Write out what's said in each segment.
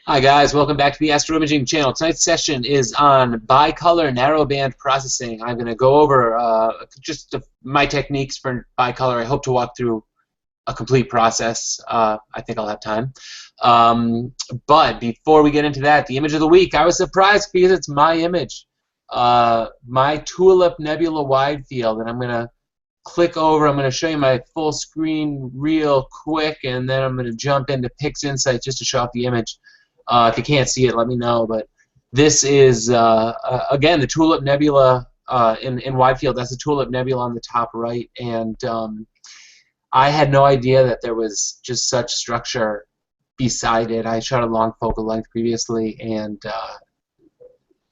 Hi guys, welcome back to the Astro Imaging channel. Tonight's session is on bicolor narrowband processing. I'm going to go over my techniques for bicolor. I hope to walk through a complete process. I think I'll have time. But before we get into that, the image of the week, I was surprised because it's my image. My Tulip Nebula wide field, and I'm going to click over. I'm going to show you my full screen real quick, and then I'm going to jump into PixInsight just to show off the image. If you can't see it, let me know. But this is, again, the Tulip Nebula in wide field. That's the Tulip Nebula on the top right. And I had no idea that there was just such structure beside it. I shot a long focal length previously, and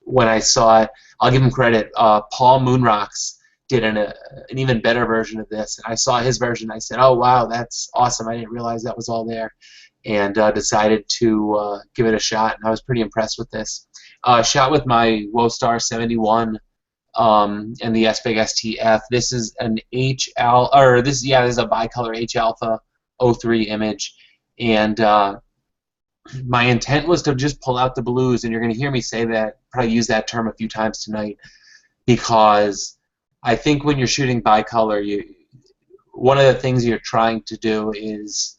when I saw it, I'll give him credit. Paul Moonrocks did an even better version of this. And I saw his version. I said, oh, wow, that's awesome. I didn't realize that was all there. And decided to give it a shot, and I was pretty impressed with this. Shot with my Wostar 71 and the SBIG STF. This is an this is a bicolor H alpha 03 image, and my intent was to just pull out the blues, and you're going to hear me say that, probably use that term a few times tonight, because I think when you're shooting bicolor, one of the things you're trying to do is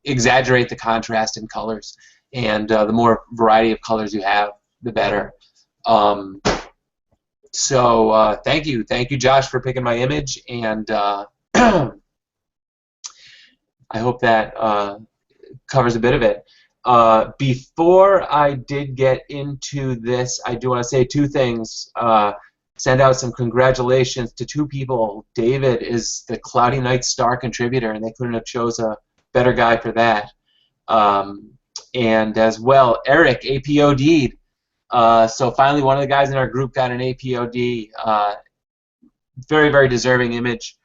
exaggerate the contrast in colors, and the more variety of colors you have, the better. So thank you, Josh, for picking my image, and I hope that covers a bit of it. Before I did get into this, I do want to say two things. Send out some congratulations to two people. David is the Cloudy Night Star contributor, and they couldn't have chose a better guy for that. And as well, Eric, APOD'd. So finally one of the guys in our group got an APOD. Very, very deserving image.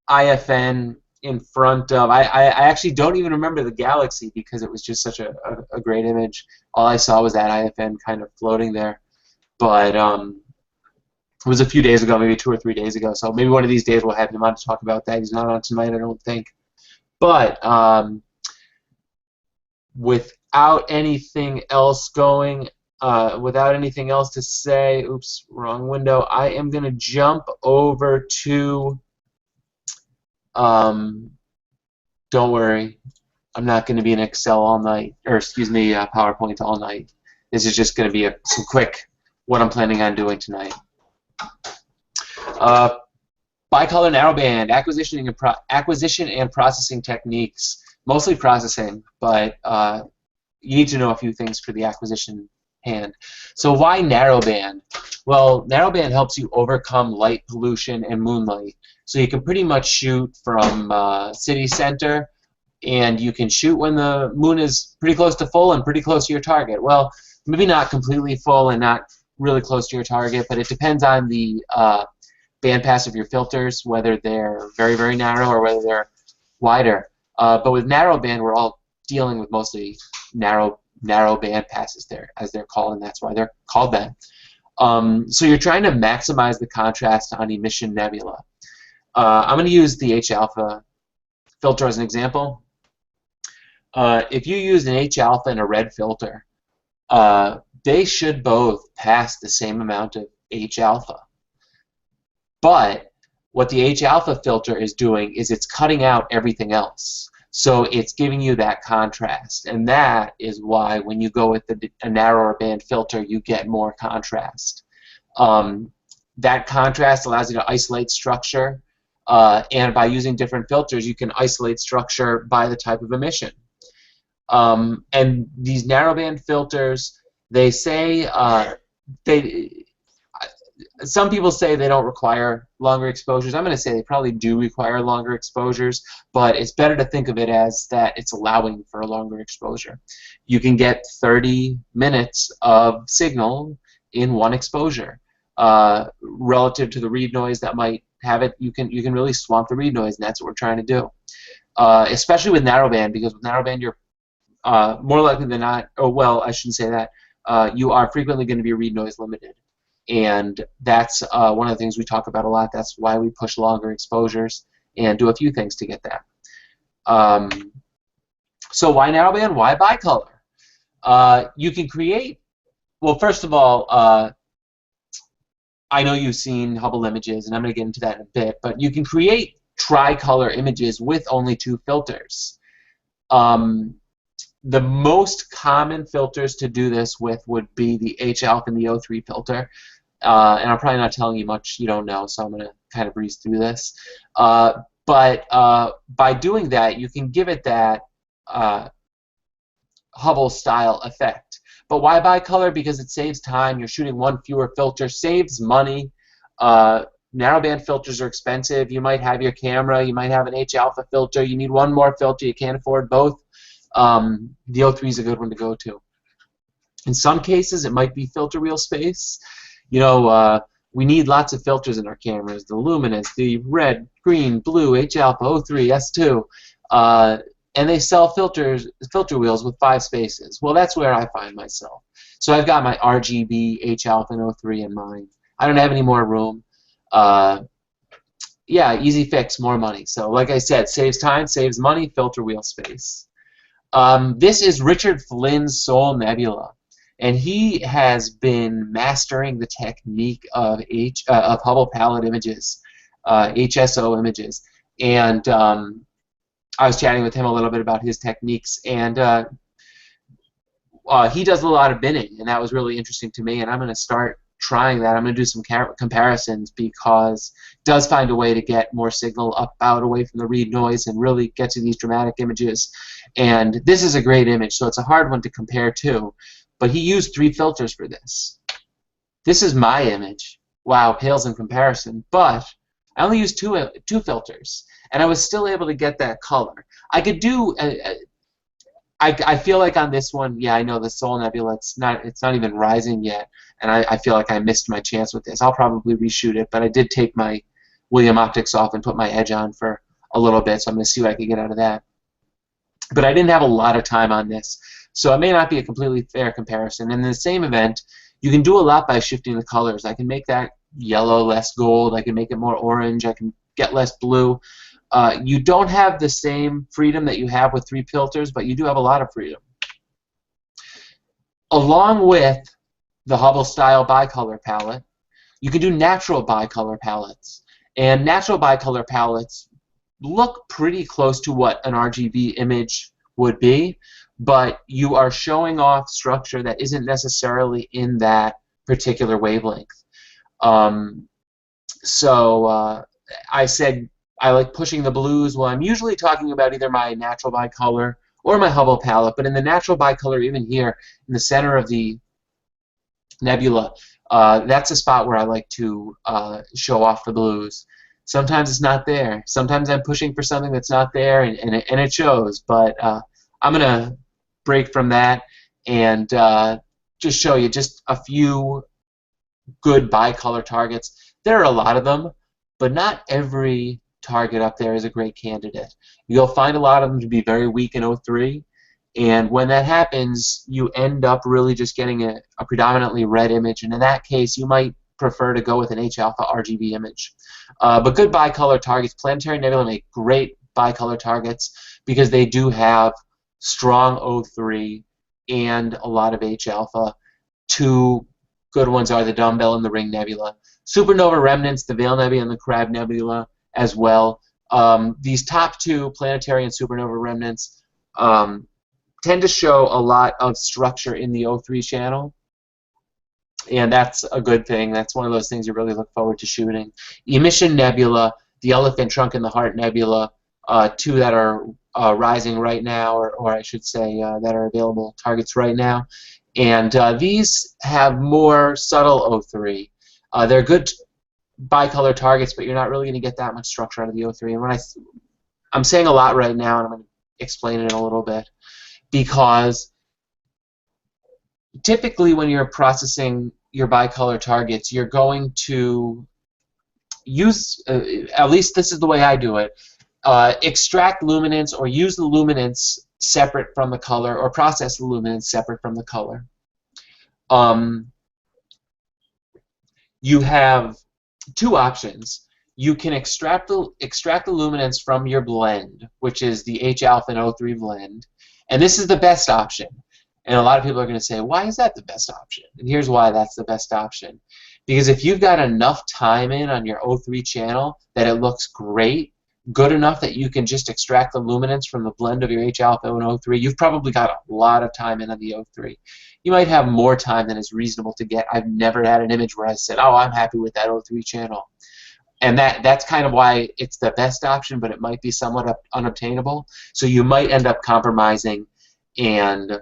IFN in front of... I actually don't even remember the galaxy because it was just such a great image. All I saw was that IFN kind of floating there. But it was a few days ago, maybe 2 or 3 days ago, so maybe one of these days we'll have him on to talk about that. He's not on tonight, I don't think. But without anything else without anything else to say, oops, wrong window, I am going to jump over to, don't worry, I'm not going to be in Excel all night, or excuse me, PowerPoint all night. This is just going to be some quick what I'm planning on doing tonight. Bicolor narrowband, acquisition and processing techniques. Mostly processing, but you need to know a few things for the acquisition hand. So why narrowband? Well, narrowband helps you overcome light pollution and moonlight. So you can pretty much shoot from city center, and you can shoot when the moon is pretty close to full and pretty close to your target. Well, maybe not completely full and not really close to your target, but it depends on the bandpass of your filters, whether they're very, very narrow or whether they're wider. But with narrowband, we're all dealing with mostly narrow band passes there, as they're called, and that's why they're called that. So you're trying to maximize the contrast on emission nebula. I'm going to use the H alpha filter as an example. If you use an H alpha and a red filter, they should both pass the same amount of H alpha. But what the H alpha filter is doing is it's cutting out everything else. So it's giving you that contrast. And that is why when you go with a narrower band filter, you get more contrast. That contrast allows you to isolate structure. And by using different filters, you can isolate structure by the type of emission. And these narrowband filters, they say some people say they don't require longer exposures. I'm going to say they probably do require longer exposures, but it's better to think of it as that it's allowing for a longer exposure. You can get 30 minutes of signal in one exposure. Relative to the read noise that might have it, you can really swamp the read noise, and that's what we're trying to do. Especially with narrowband, because with narrowband you're more likely than not, oh well, I shouldn't say that, you are frequently going to be read noise limited. And that's one of the things we talk about a lot. That's why we push longer exposures and do a few things to get that. So why narrowband? Why bicolor? You can create, well, first of all, I know you've seen Hubble images, and I'm going to get into that in a bit, but you can create tricolor images with only 2 filters. The most common filters to do this with would be the H-alpha and the O3 filter. And I'm probably not telling you much you don't know, so I'm going to kind of breeze through this. But by doing that, you can give it that Hubble-style effect. But why bicolor? Because it saves time. You're shooting 1 fewer filter, saves money. Narrowband filters are expensive. You might have your camera, you might have an H-alpha filter. You need 1 more filter. You can't afford both. The O3 is a good one to go to. In some cases, it might be filter wheel space. You know, we need lots of filters in our cameras. The luminance, the red, green, blue, H-alpha, O3, S2. And they sell filter wheels with 5 spaces. Well, that's where I find myself. So I've got my RGB, H-alpha, and O3 in mind. I don't have any more room. Yeah, easy fix, more money. So like I said, saves time, saves money, filter wheel space. This is Richard Flynn's Soul Nebula, and he has been mastering the technique of Hubble palette images, HSO images, and I was chatting with him a little bit about his techniques, and he does a lot of binning, and that was really interesting to me, and I'm going to start trying that. I'm going to do some comparisons because it does find a way to get more signal up, out, away from the read noise and really get to these dramatic images. And this is a great image, so it's a hard one to compare to, but he used 3 filters for this. This is my image. Wow, pales in comparison, but I only used two filters, and I was still able to get that color. I could do I feel like on this one, yeah, I know the Soul Nebula, it's not even rising yet, and I feel like I missed my chance with this. I'll probably reshoot it, but I did take my William optics off and put my edge on for a little bit, so I'm going to see what I can get out of that. But I didn't have a lot of time on this, so it may not be a completely fair comparison. And in the same event, you can do a lot by shifting the colors. I can make that yellow less gold, I can make it more orange, I can get less blue. You don't have the same freedom that you have with 3 filters, but you do have a lot of freedom. Along with the Hubble-style bicolor palette, you can do natural bicolor palettes. And natural bicolor palettes look pretty close to what an RGB image would be, but you are showing off structure that isn't necessarily in that particular wavelength. I said I like pushing the blues. Well, I'm usually talking about either my natural bicolor or my Hubble palette, but in the natural bicolor, even here in the center of the nebula, that's a spot where I like to show off the blues. Sometimes it's not there. Sometimes I'm pushing for something that's not there, and it shows. But I'm going to break from that and just show you just a few good bicolor targets. There are a lot of them, but not every target up there is a great candidate. You'll find a lot of them to be very weak in O3, and when that happens, you end up really just getting a predominantly red image, and in that case, you might prefer to go with an H-alpha RGB image. But good bicolor targets, planetary nebula make great bicolor targets because they do have strong O3 and a lot of H-alpha. 2 good ones are the Dumbbell and the Ring Nebula. Supernova remnants, the Veil Nebula and the Crab Nebula as well. These top 2, planetary and supernova remnants, tend to show a lot of structure in the O3 channel, and that's a good thing. That's one of those things you really look forward to shooting. Emission Nebula, the Elephant Trunk and the Heart Nebula, 2 that are rising right now, or I should say that are available targets right now. And these have more subtle O3. They're good bicolor targets, but you're not really going to get that much structure out of the O3. And when I'm saying a lot right now, and I'm going to explain it in a little bit, because typically when you're processing your bicolor targets, you're going to use, at least this is the way I do it, extract luminance or use the luminance separate from the color, or process the luminance separate from the color. You have 2 options. you can extract the luminance from your blend, which is the H alpha and O3 blend, and this is the best option. And a lot of people are going to say, why is that the best option? And here's why that's the best option. Because if you've got enough time in on your O3 channel that it looks great, good enough that you can just extract the luminance from the blend of your H alpha and O3, you've probably got a lot of time in on the O3. You might have more time than is reasonable to get. I've never had an image where I said, oh, I'm happy with that O3 channel. And that's kind of why it's the best option, but it might be somewhat unobtainable. So you might end up compromising and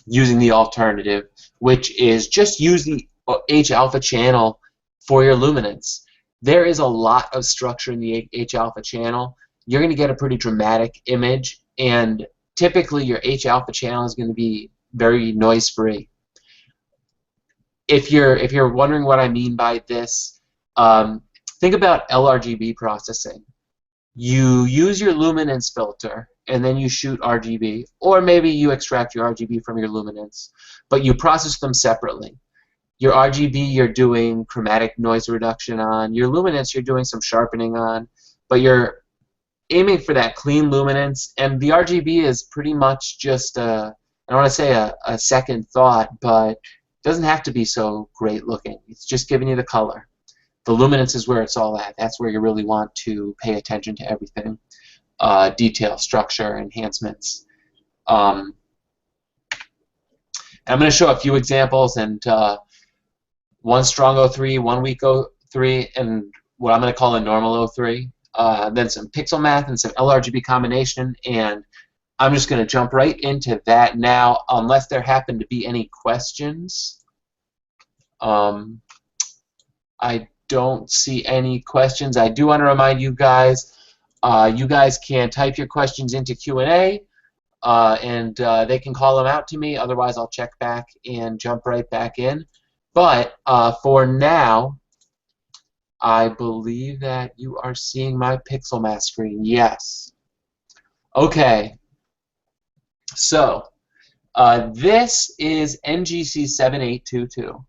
using the alternative, which is just use the H alpha channel for your luminance. There is a lot of structure in the H alpha channel. You're going to get a pretty dramatic image, and typically your H alpha channel is going to be very noise free. If you're wondering what I mean by this, think about LRGB processing. You use your luminance filter and then you shoot RGB, or maybe you extract your RGB from your luminance, but you process them separately. Your RGB you're doing chromatic noise reduction on, your luminance you're doing some sharpening on, but you're aiming for that clean luminance, and the RGB is pretty much just I don't want to say a second thought, but it doesn't have to be so great looking. It's just giving you the color. The luminance is where it's all at. That's where you really want to pay attention to everything. Detail, structure, enhancements. I'm going to show a few examples, and one strong O3, one weak O3, and what I'm going to call a normal O3. Then some pixel math and some LRGB combination, and I'm just going to jump right into that now, unless there happen to be any questions. I don't see any questions. I do want to remind you guys can type your questions into Q&A, and they can call them out to me. Otherwise, I'll check back and jump right back in. But for now, I believe that you are seeing my pixel math screen. Yes. Okay. So this is NGC 7822.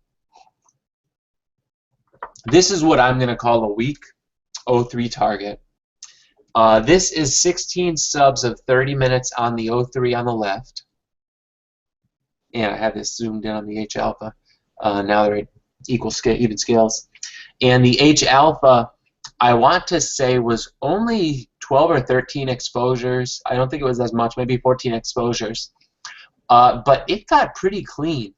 This is what I'm going to call a weak O3 target. This is 16 subs of 30 minutes on the O3 on the left. And I have this zoomed in on the H alpha. Now they're at even scales. And the H alpha, I want to say, was only 12 or 13 exposures. I don't think it was as much, maybe 14 exposures. But it got pretty clean.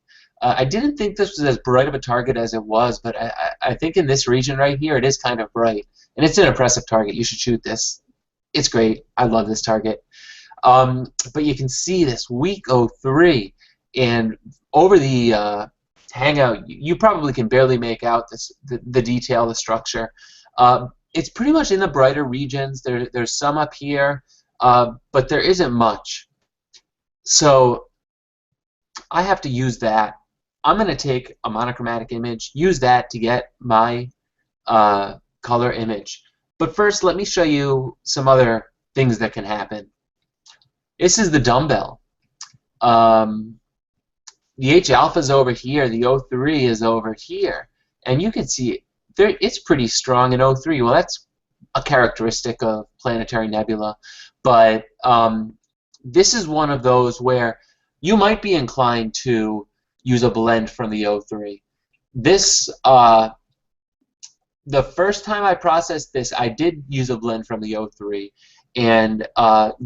I didn't think this was as bright of a target as it was, but I think in this region right here, it is kind of bright. And it's an impressive target. You should shoot this. It's great. I love this target. But you can see this weak O3, and over the hangout, you probably can barely make out the detail, the structure. It's pretty much in the brighter regions. There's some up here, but there isn't much. So I have to use that. I'm going to take a monochromatic image, use that to get my color image. But first, let me show you some other things that can happen. This is the dumbbell. The H alpha is over here, the O3 is over here, and you can see it's pretty strong in O3. Well, that's a characteristic of planetary nebula, but this is one of those where you might be inclined to use a blend from the O3. This, the first time I processed this, I did use a blend from the O3, and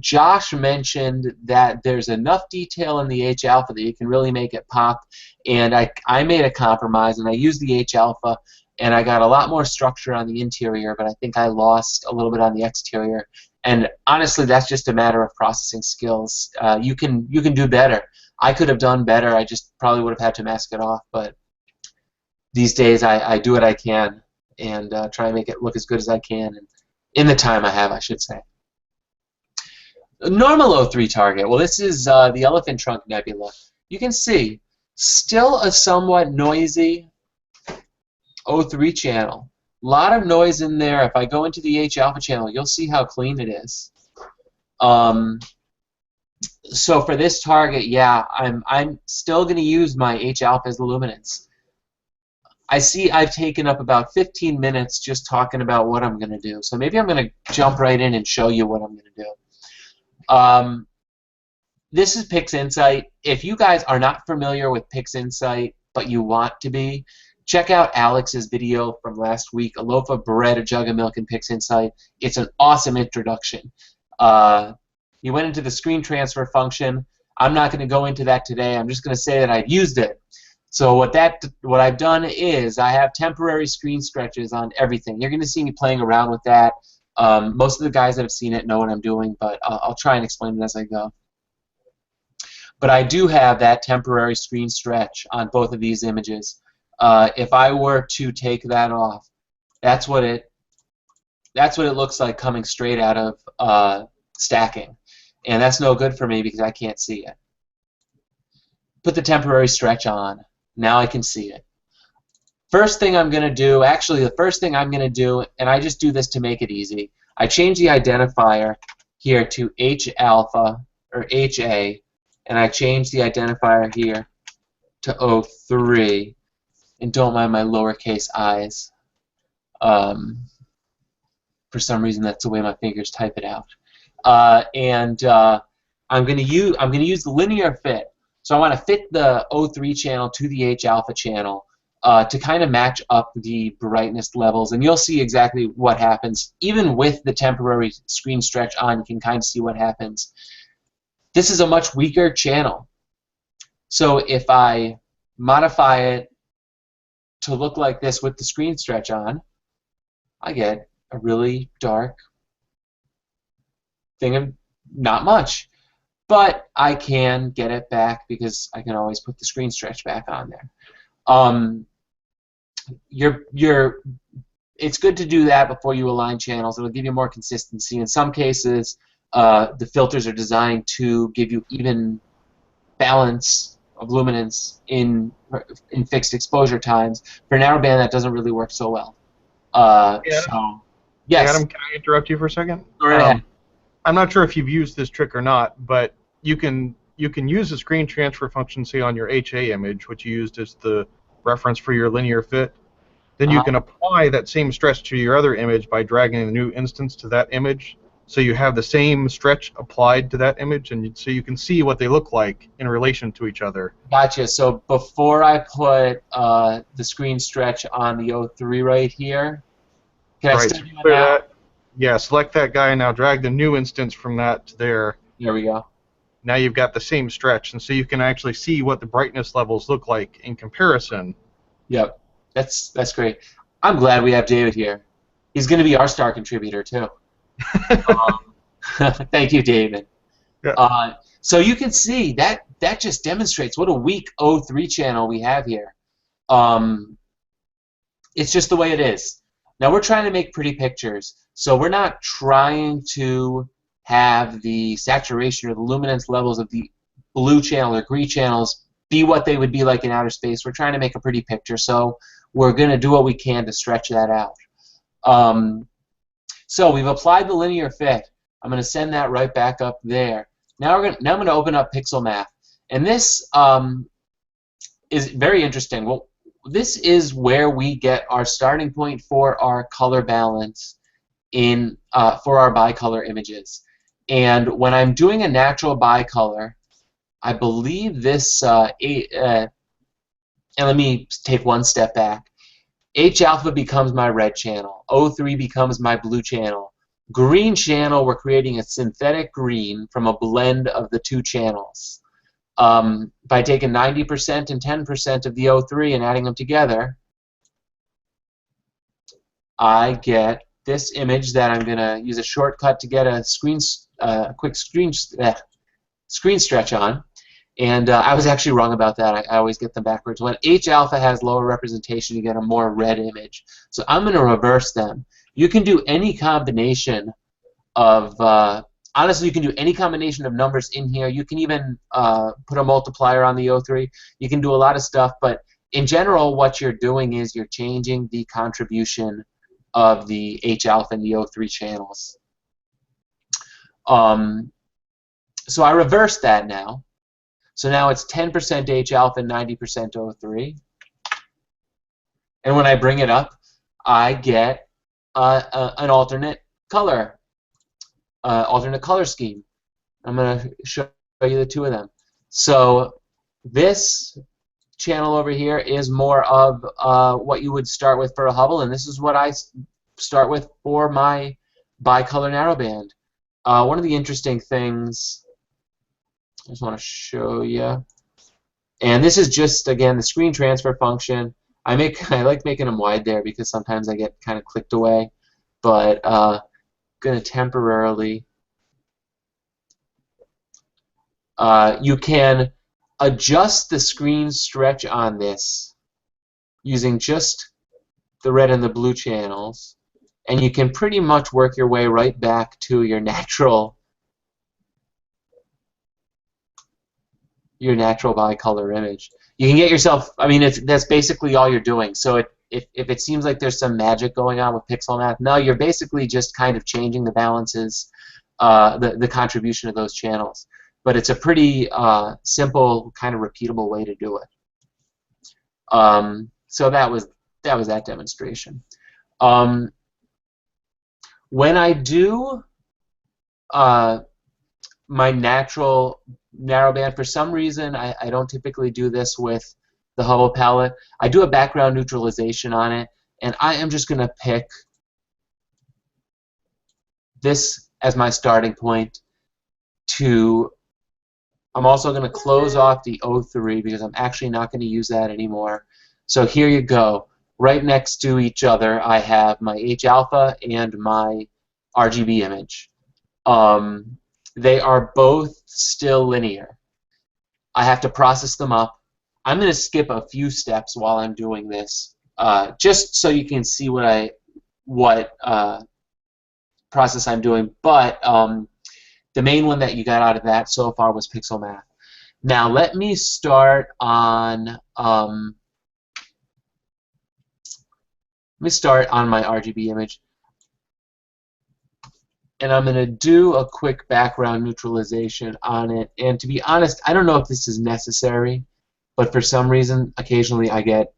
Josh mentioned that there's enough detail in the H alpha that you can really make it pop, and I made a compromise, and I used the H alpha, and I got a lot more structure on the interior, but I think I lost a little bit on the exterior. And honestly, that's just a matter of processing skills. You can do better. I could have done better. I just probably would have had to mask it off. But these days, I do what I can and try and make it look as good as I can, and in the time I have, I should say. The normal O3 target. Well, this is the Elephant Trunk Nebula. You can see still a somewhat noisy O3 channel. A lot of noise in there. If I go into the H alpha channel, you'll see how clean it is. So for this target, yeah, I'm still going to use my H alpha as the luminance. I see I've taken up about 15 minutes just talking about what I'm going to do. So maybe I'm going to jump right in and show you what I'm going to do. This is PixInsight. If you guys are not familiar with PixInsight, but you want to be, check out Alex's video from last week, A Loaf of Bread, a Jug of Milk, and PixInsight. It's an awesome introduction. He went into the screen transfer function. I'm not going to go into that today. I'm just going to say that I've used it. So what I've done is I have temporary screen stretches on everything. You're going to see me playing around with that. Most of the guys that have seen it know what I'm doing, but I'll try and explain it as I go. But I do have that temporary screen stretch on both of these images. If I were to take that off, that's what it looks like coming straight out of stacking, and that's no good for me because I can't see it. Put the temporary stretch on. Now I can see it. First thing I'm going to do, actually the first thing I'm going to do, and I just do this to make it easy, I change the identifier here to H alpha or HA, and I change the identifier here to 03, and don't mind my lowercase i's. For some reason that's the way my fingers type it out. I'm going to use the linear fit. So I want to fit the 03 channel to the H alpha channel to kind of match up the brightness levels, and you'll see exactly what happens. Even with the temporary screen stretch on, you can kind of see what happens. This is a much weaker channel. So if I modify it to look like this with the screen stretch on, I get a really dark thing of not much. But I can get it back because I can always put the screen stretch back on there. It's good to do that before you align channels. It'll give you more consistency. In some cases, the filters are designed to give you even balance of luminance in fixed exposure times. For narrowband, that doesn't really work so well. So, yes. Adam, can I interrupt you for a second? Go right ahead. I'm not sure if you've used this trick or not, but you can use the screen transfer function, say, on your HA image, which you used as the reference for your linear fit. Then you can apply that same stretch to your other image by dragging a new instance to that image, so you have the same stretch applied to that image, and so you can see what they look like in relation to each other. Gotcha. So before I put the screen stretch on the 03 right here, can I still do that? Yeah, select that guy, now drag the new instance from that to there. There we go. Now you've got the same stretch, and so you can actually see what the brightness levels look like in comparison. Yep, that's great. I'm glad we have David here. He's going to be our star contributor too. Thank you, David. Yeah. So you can see that just demonstrates what a weak 03 channel we have here. It's just the way it is. Now we're trying to make pretty pictures, so we're not trying to have the saturation or the luminance levels of the blue channel or green channels be what they would be like in outer space. We're trying to make a pretty picture, so we're going to do what we can to stretch that out. So we've applied the linear fit. I'm going to send that right back up there. Now I'm going to open up Pixel Math, and this is very interesting. Well, this is where we get our starting point for our color balance in for our bicolor images. And when I'm doing a natural bicolor, I believe this, and let me take one step back. H alpha becomes my red channel. 03 becomes my blue channel. Green channel, we're creating a synthetic green from a blend of the two channels. By taking 90% and 10% of the 03 and adding them together, I get this image that I'm going to use a shortcut to get a quick screen stretch on. And I was actually wrong about that. I always get them backwards. When H alpha has lower representation, you get a more red image. So I'm going to reverse them. You can do any combination of, honestly, you can do any combination of numbers in here. You can even put a multiplier on the 03. You can do a lot of stuff, but in general, what you're doing is you're changing the contribution of the H alpha and the 03 channels. So I reversed that now. So now it's 10% H alpha and 90% 03. And when I bring it up, I get an alternate color scheme. I'm going to show you the two of them. So this channel over here is more of what you would start with for a Hubble, and this is what I start with for my bicolor narrowband. One of the interesting things I just want to show you, and this is just, again, the screen transfer function. I like making them wide there because sometimes I get kind of clicked away, but I'm going to temporarily. You can adjust the screen stretch on this using just the red and the blue channels, and you can pretty much work your way right back to your natural bicolor image. You can get yourself, I mean, that's basically all you're doing. So if it seems like there's some magic going on with pixel math, no, you're basically just kind of changing the balances, the contribution of those channels. But it's a pretty simple, kind of repeatable way to do it. So that was that demonstration. When I do my natural narrowband, for some reason I don't typically do this with the Hubble palette. I do a background neutralization on it, and I am just going to pick this as my starting point. I'm also going to close off the O3 because I'm actually not going to use that anymore. So here you go. Right next to each other, I have my H alpha and my RGB image. They are both still linear. I have to process them up. I'm going to skip a few steps while I'm doing this, just so you can see what process I'm doing. But the main one that you got out of that so far was pixel math. Now let me start on my RGB image, and I'm going to do a quick background neutralization on it. And to be honest, I don't know if this is necessary, but for some reason, occasionally I get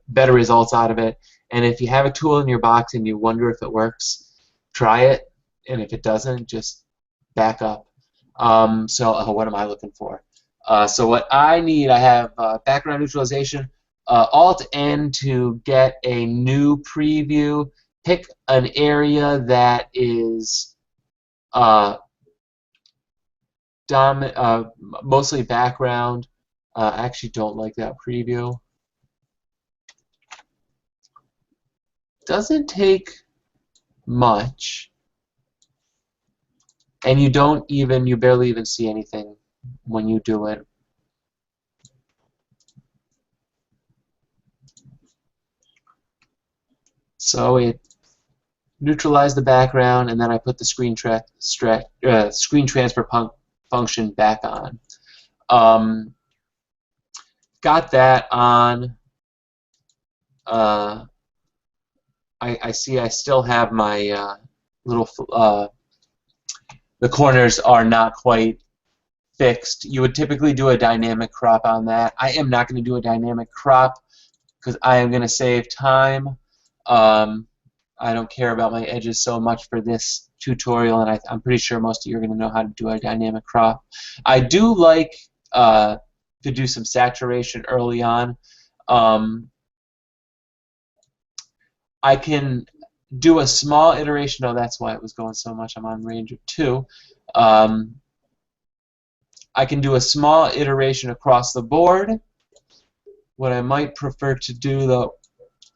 better results out of it. And if you have a tool in your box and you wonder if it works, try it. And if it doesn't, just back up. So what am I looking for? So what I need, I have background neutralization, Alt-N to get a new preview. Pick an area that is mostly background. I actually don't like that preview. Doesn't take much, and you barely even see anything when you do it. So it neutralized the background, and then I put the screen transfer function back on. Got that on. I see I still have my little the corners are not quite fixed. You would typically do a dynamic crop on that. I am not going to do a dynamic crop because I am going to save time. I don't care about my edges so much for this tutorial, and I'm pretty sure most of you are going to know how to do a dynamic crop. I do like to do some saturation early on. I can do a small iteration. Oh, that's why it was going so much. I'm on range of 2. I can do a small iteration across the board. What I might prefer to do, though,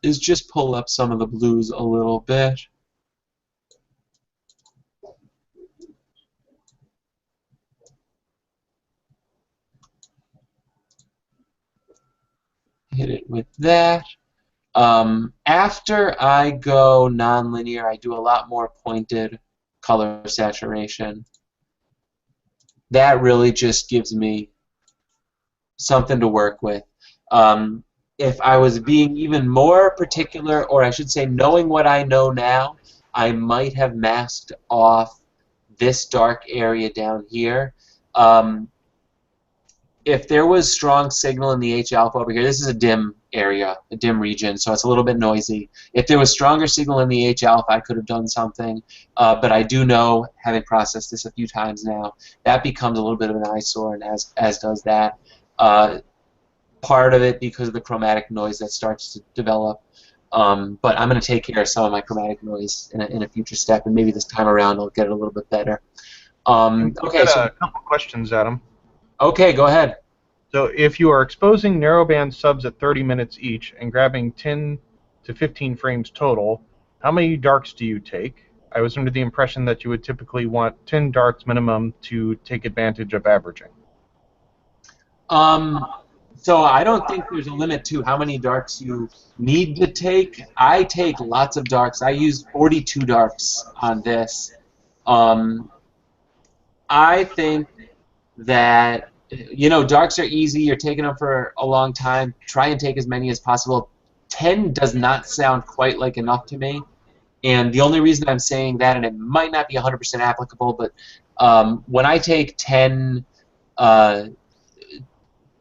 is just pull up some of the blues a little bit. Hit it with that. After I go nonlinear, I do a lot more pointed color saturation. That really just gives me something to work with. If I was being even more particular, or I should say knowing what I know now, I might have masked off this dark area down here. if there was strong signal in the H alpha over here, this is a dim area, a dim region, so it's a little bit noisy. If there was stronger signal in the H alpha, I could have done something. But I do know, having processed this a few times now, that becomes a little bit of an eyesore, and as does that. Part of it because of the chromatic noise that starts to develop. But I'm going to take care of some of my chromatic noise in a future step, and maybe this time around I'll get it a little bit better. Okay, so a couple questions, Adam. okay, go ahead. So if you are exposing narrowband subs at 30 minutes each and grabbing 10 to 15 frames total, how many darks do you take? I was under the impression that you would typically want 10 darks minimum to take advantage of averaging. So I don't think there's a limit to how many darks you need to take. I take lots of darks. I use 42 darks on this. I think that, you know, darks are easy. You're taking them for a long time. Try and take as many as possible. 10 does not sound quite like enough to me. And the only reason I'm saying that, and it might not be 100% applicable, but when I take 10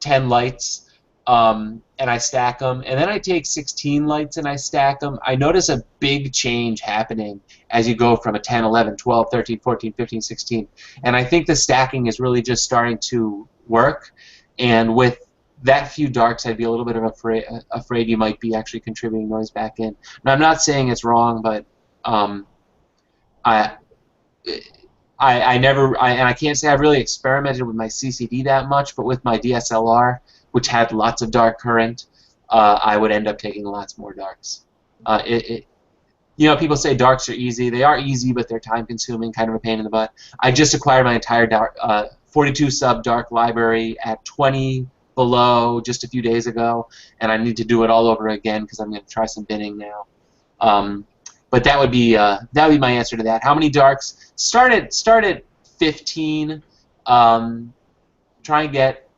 lights and I stack them, and then I take 16 lights and I stack them, I notice a big change happening as you go from a 10, 11, 12, 13, 14, 15, 16. And I think the stacking is really just starting to work. And with that few darks, I'd be a little bit of afraid you might be actually contributing noise back in. Now, I'm not saying it's wrong, but I can't say I've really experimented with my CCD that much, but with my DSLR, which had lots of dark current, I would end up taking lots more darks. You know, people say darks are easy. They are easy, but they're time-consuming, kind of a pain in the butt. I just acquired my entire 42 sub dark library at 20 below just a few days ago, and I need to do it all over again because I'm going to try some binning now. But that would be my answer to that. How many darks? Start at 15. Try and get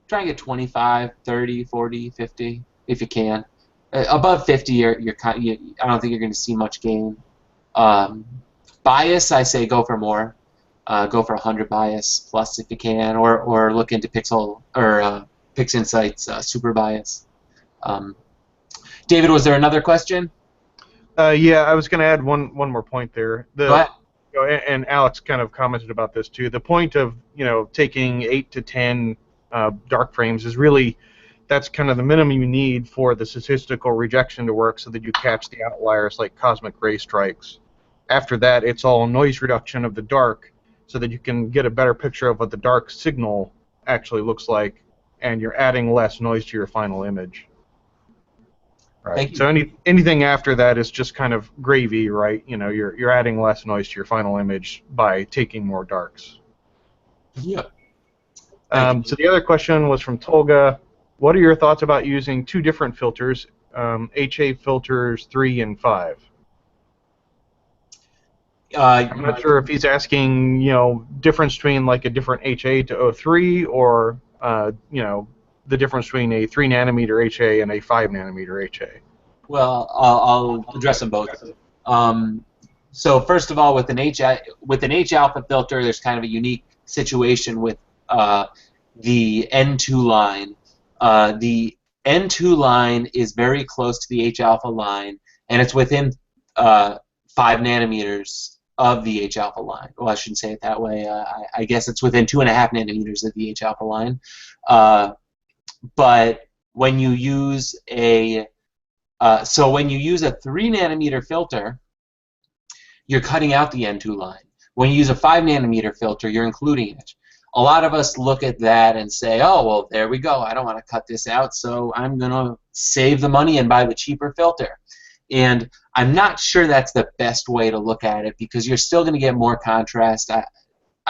25, 30, 40, 50 if you can. Above 50, I don't think you're going to see much gain. Bias, I say go for more. Go for 100 bias plus if you can, or look into PixInsight's super bias. David, was there another question? Yeah, I was going to add one more point there. Go ahead. You know, and Alex kind of commented about this too. The point of, you know, taking 8 to 10 dark frames is really, that's kind of the minimum you need for the statistical rejection to work, so that you catch the outliers like cosmic ray strikes. After that, it's all noise reduction of the dark, so that you can get a better picture of what the dark signal actually looks like, and you're adding less noise to your final image. Right. So anything after that is just kind of gravy, right? You know, you're adding less noise to your final image by taking more darks. Yep. So the other question was from Tolga. What are your thoughts about using two different filters, HA filters 3 and 5? I'm not sure if he's asking, you know, difference between like a different HA to 03, or you know, the difference between a 3 nanometer HA and a 5 nanometer HA. Well, I'll address them both. So first of all, with an H alpha filter, there's kind of a unique situation with the N2 line. The N2 line is very close to the H alpha line, and it's within 5 nanometers of the H alpha line. Well, I shouldn't say it that way. I guess it's within 2.5 nanometers of the H alpha line. But when you use a 3 nanometer filter, you're cutting out the N2 line. When you use a 5 nanometer filter, you're including it. A lot of us look at that and say, oh, well, there we go. I don't want to cut this out, so I'm going to save the money and buy the cheaper filter. And I'm not sure that's the best way to look at it, because you're still going to get more contrast. I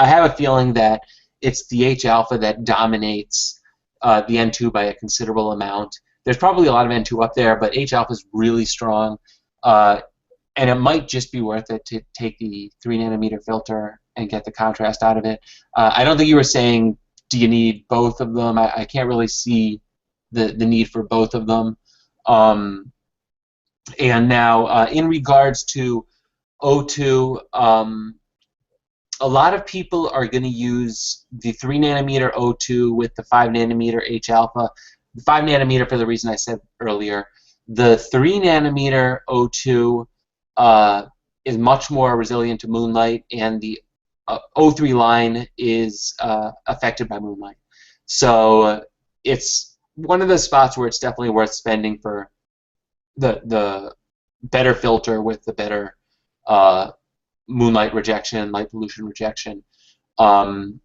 have a feeling that it's the H alpha that dominates the N2 by a considerable amount. There's probably a lot of N2 up there, but H alpha is really strong. And it might just be worth it to take the 3 nanometer filter and get the contrast out of it. I don't think you were saying, do you need both of them? I can't really see the need for both of them. And now, in regards to O2, a lot of people are going to use the 3 nanometer O2 with the 5 nanometer H alpha. 5 nanometer for the reason I said earlier. The 3 nanometer O2 is much more resilient to moonlight, and the O3 line is affected by moonlight. So it's one of the spots where it's definitely worth spending for the better filter with the better moonlight rejection, light pollution rejection. And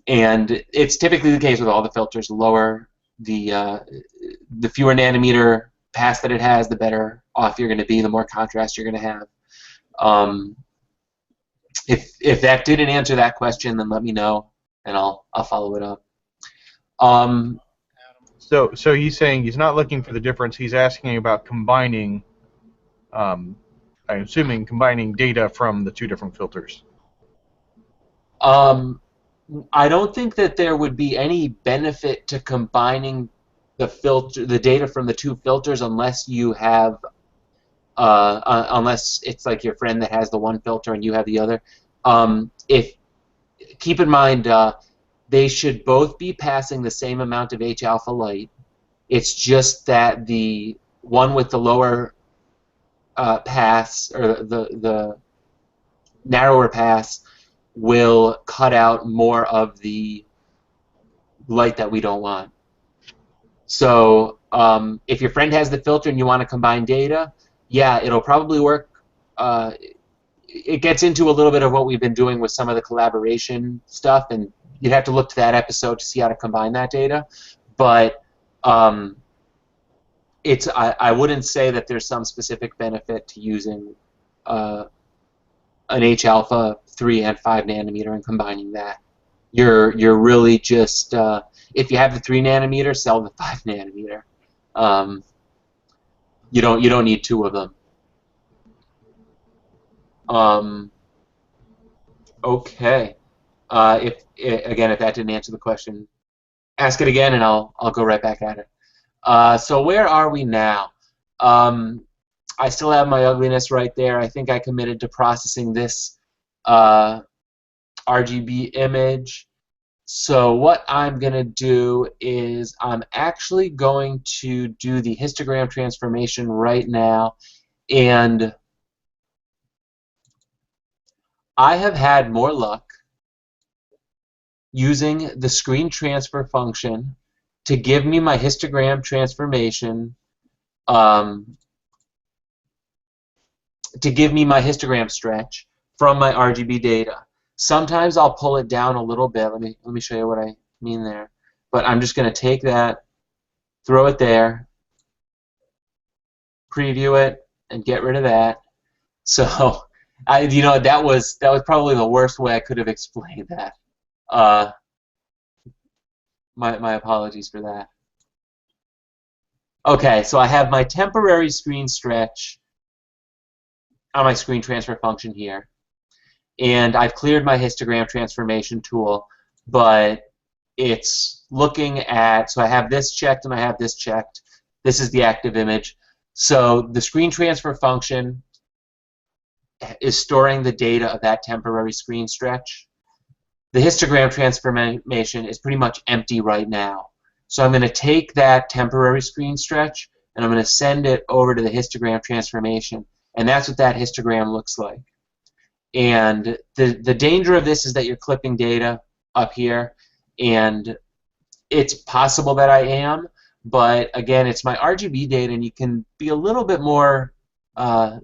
it's typically the case with all the filters. The lower the fewer nanometer pass that it has, the better off you're going to be, the more contrast you're going to have. If that didn't answer that question, then let me know, and I'll follow it up. So he's saying he's not looking for the difference. He's asking about combining. I'm assuming combining data from the two different filters. I don't think that there would be any benefit to combining the data from the two filters unless you have unless it's like your friend that has the one filter and you have the other. Keep in mind they should both be passing the same amount of H alpha light. It's just that the one with the lower pass, or the narrower pass, will cut out more of the light that we don't want. So if your friend has the filter and you want to combine data, yeah, it'll probably work. It gets into a little bit of what we've been doing with some of the collaboration stuff, and you'd have to look to that episode to see how to combine that data. But I wouldn't say that there's some specific benefit to using an H alpha 3 and 5 nanometer and combining that. You're really just if you have the 3 nanometer, sell the 5 nanometer. You don't need two of them. Okay. If that didn't answer the question, ask it again, and I'll go right back at it. So where are we now? I still have my ugliness right there. I think I committed to processing this RGB image. So what I'm going to do is I'm actually going to do the histogram transformation right now, and I have had more luck using the screen transfer function to give me my histogram transformation, to give me my histogram stretch from my RGB data. Sometimes I'll pull it down a little bit. Let me show you what I mean there. But I'm just going to take that, throw it there, preview it, and get rid of that. So, that was probably the worst way I could have explained that. My apologies for that. Okay, so I have my temporary screen stretch on my screen transfer function here, and I've cleared my histogram transformation tool, but it's looking at, so I have this checked and I have this checked. This is the active image. So the screen transfer function is storing the data of that temporary screen stretch. The histogram transformation is pretty much empty right now. So I'm going to take that temporary screen stretch and I'm going to send it over to the histogram transformation, and that's what that histogram looks like. And the danger of this is that you're clipping data up here, and it's possible that I am, but again, it's my RGB data, and you can be a little bit more, take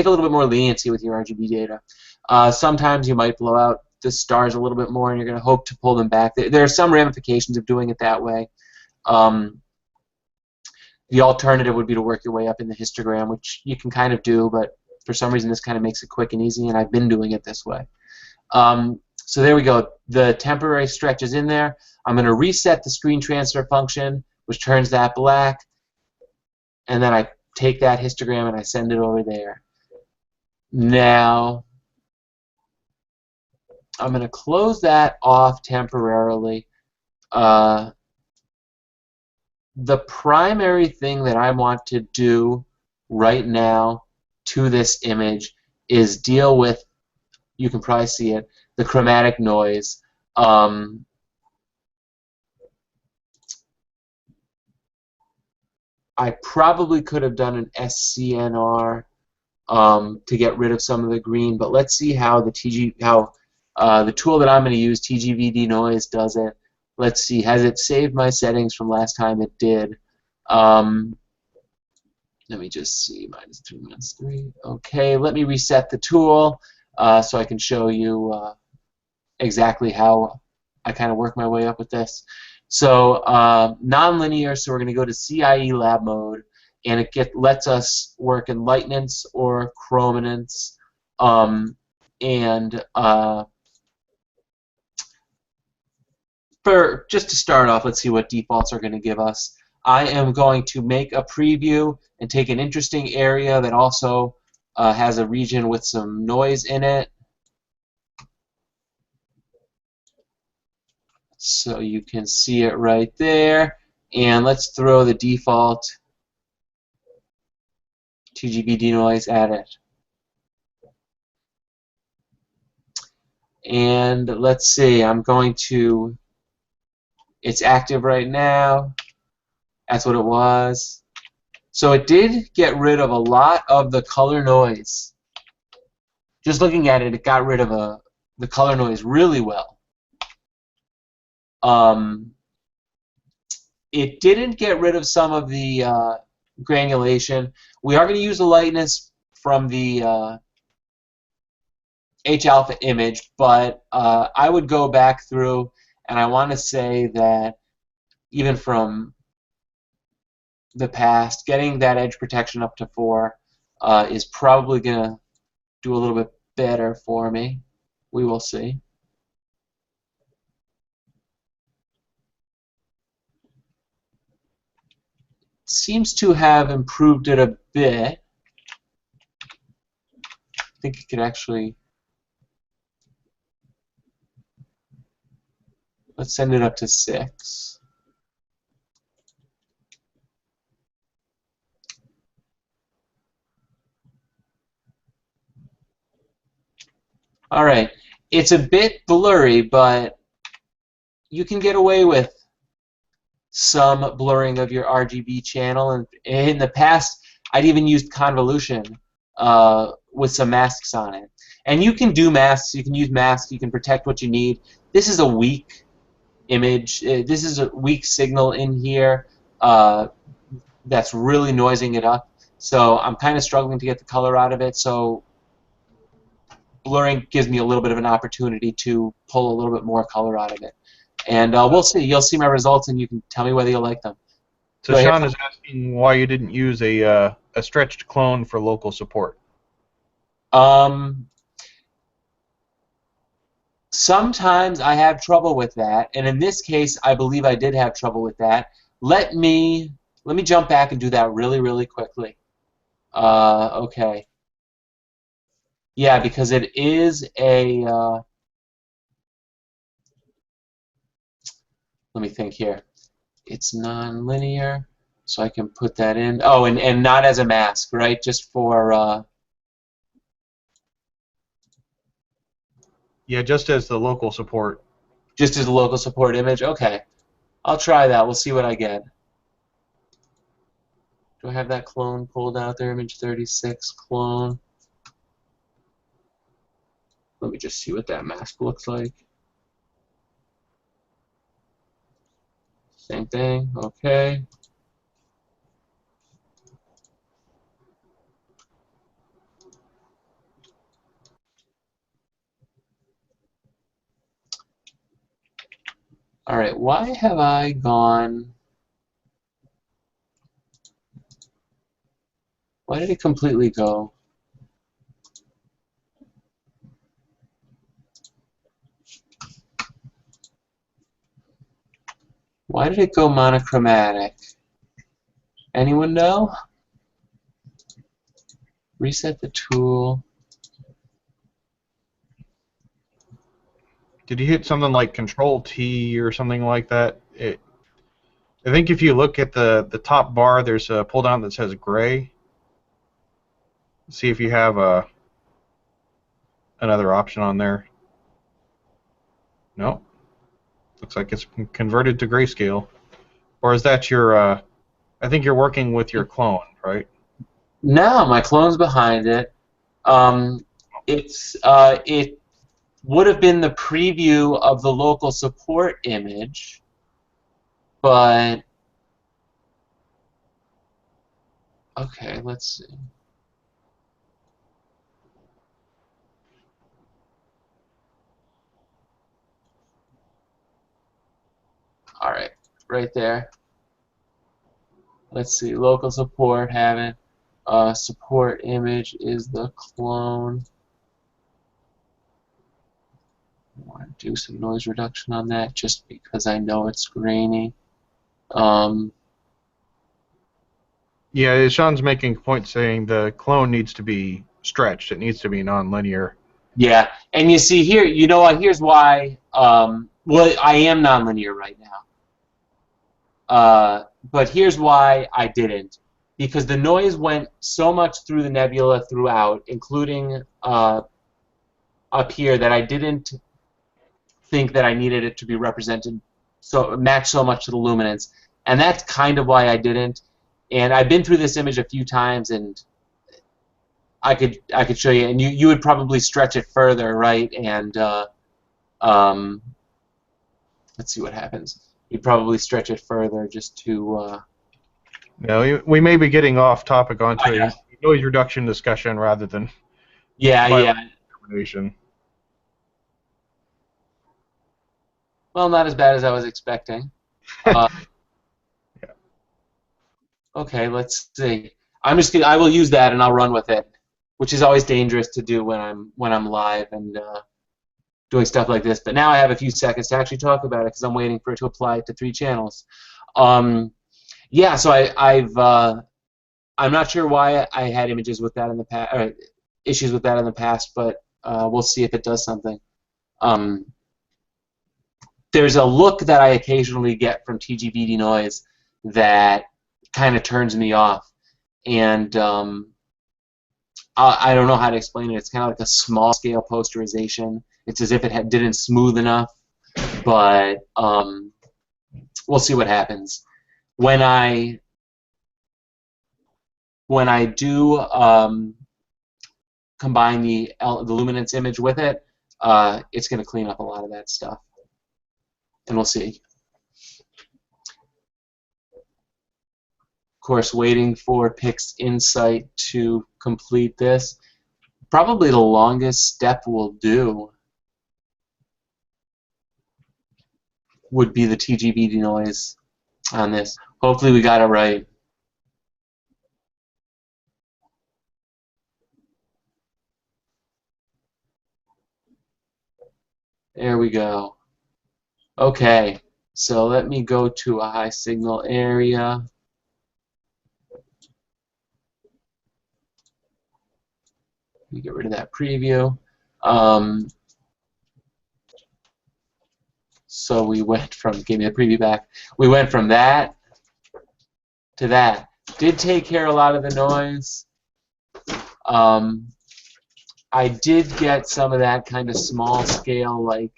a little bit more leniency with your RGB data. Sometimes you might blow out the stars a little bit more, and you're going to hope to pull them back. There are some ramifications of doing it that way. The alternative would be to work your way up in the histogram, which you can kind of do, but for some reason this kind of makes it quick and easy, and I've been doing it this way. So there we go. The temporary stretch is in there. I'm going to reset the screen transfer function, which turns that black, and then I take that histogram and I send it over there. Now, I'm going to close that off temporarily. The primary thing that I want to do right now to this image is deal with You can probably see it. The chromatic noise. I probably could have done an SCNR to get rid of some of the green, but let's see how the the tool that I'm going to use, TGPD Noise, does it. Let's see, has it saved my settings from last time? It did. Let me just see, -3, -3. Okay, let me reset the tool so I can show you exactly how I kind of work my way up with this. So non-linear, so we're going to go to CIE lab mode, and it lets us work in lightness or chrominance. Just to start off, let's see what defaults are going to give us. I am going to make a preview and take an interesting area that also has a region with some noise in it. So you can see it right there. And let's throw the default TGBD noise at it. And let's see, it's active right now. That's what it was. So it did get rid of a lot of the color noise. Just looking at it, it got rid of the color noise really well. It didn't get rid of some of the granulation. We are going to use the lightness from the H-alpha image, but I would go back through, and I want to say that even from the past, getting that edge protection up to 4 is probably going to do a little bit better for me. We will see. Seems to have improved it a bit. I think it could actually... Let's send it up to 6. All right. It's a bit blurry, but you can get away with some blurring of your RGB channel. And in the past, I'd even used convolution with some masks on it. And you can do masks. You can use masks. You can protect what you need. This is a weak image. This is a weak signal in here that's really noising it up. So I'm kind of struggling to get the color out of it. So blurring gives me a little bit of an opportunity to pull a little bit more color out of it. And we'll see. You'll see my results, and you can tell me whether you like them. So Sean is asking why you didn't use a stretched clone for local support. Sometimes I have trouble with that, and in this case, I believe I did have trouble with that. Let me jump back and do that really, really quickly. Okay. Yeah, because it is a... let me think here. It's non-linear, so I can put that in. Oh, and not as a mask, right? Just for... Yeah, just as the local support. Just as a local support image? Okay. I'll try that. We'll see what I get. Do I have that clone pulled out there? Image 36 clone. Let me just see what that mask looks like. Same thing. Okay. All right. Why have I gone... Why did it completely go? Why did it go monochromatic? Anyone know? Reset the tool. Did you hit something like Control T or something like that? I think if you look at the top bar, there's a pull down that says gray. See if you have a... another option on there. No. Looks like it's converted to grayscale. Or is that your, I think you're working with your clone, right? No, my clone's behind it. It would have been the preview of the local support image, but okay, let's see. All right, right there. Let's see, local support, have it. Support image is the clone. I want to do some noise reduction on that just because I know it's grainy. Yeah, Sean's making a point saying the clone needs to be stretched. It needs to be nonlinear. Yeah, and you see here, you know what? Here's why. Well, I am nonlinear right now. But here's why I didn't. Because the noise went so much through the nebula throughout, including up here, that I didn't think that I needed it to be represented, so match so much to the luminance. And that's kind of why I didn't. And I've been through this image a few times, and I could show you, and you would probably stretch it further, right? And let's see what happens. You'd probably stretch it further just to. We may be getting off topic onto a noise reduction discussion rather than Yeah. determination. Well, not as bad as I was expecting. Yeah. Okay, let's see. I will use that and I'll run with it, which is always dangerous to do when I'm live and doing stuff like this. But now I have a few seconds to actually talk about it because I'm waiting for it to apply it to 3 channels. Yeah, so I'm not sure why I had images with that in the past, or issues with that in the past, but we'll see if it does something. There's a look that I occasionally get from TGPD Noise that kind of turns me off, and I don't know how to explain it. It's kind of like a small scale posterization. It's as if it didn't smooth enough, but we'll see what happens. When I do combine the luminance image with it, it's going to clean up a lot of that stuff, and we'll see. Of course, waiting for Pix Insight to complete this. Probably the longest step we'll do would be the TGBD noise on this. Hopefully we got it right. There we go. Okay, so let me go to a high signal area. Let me get rid of that preview. So we went from, give me the preview back. We went from that to that. Did take care of a lot of the noise. I did get some of that kind of small scale, like,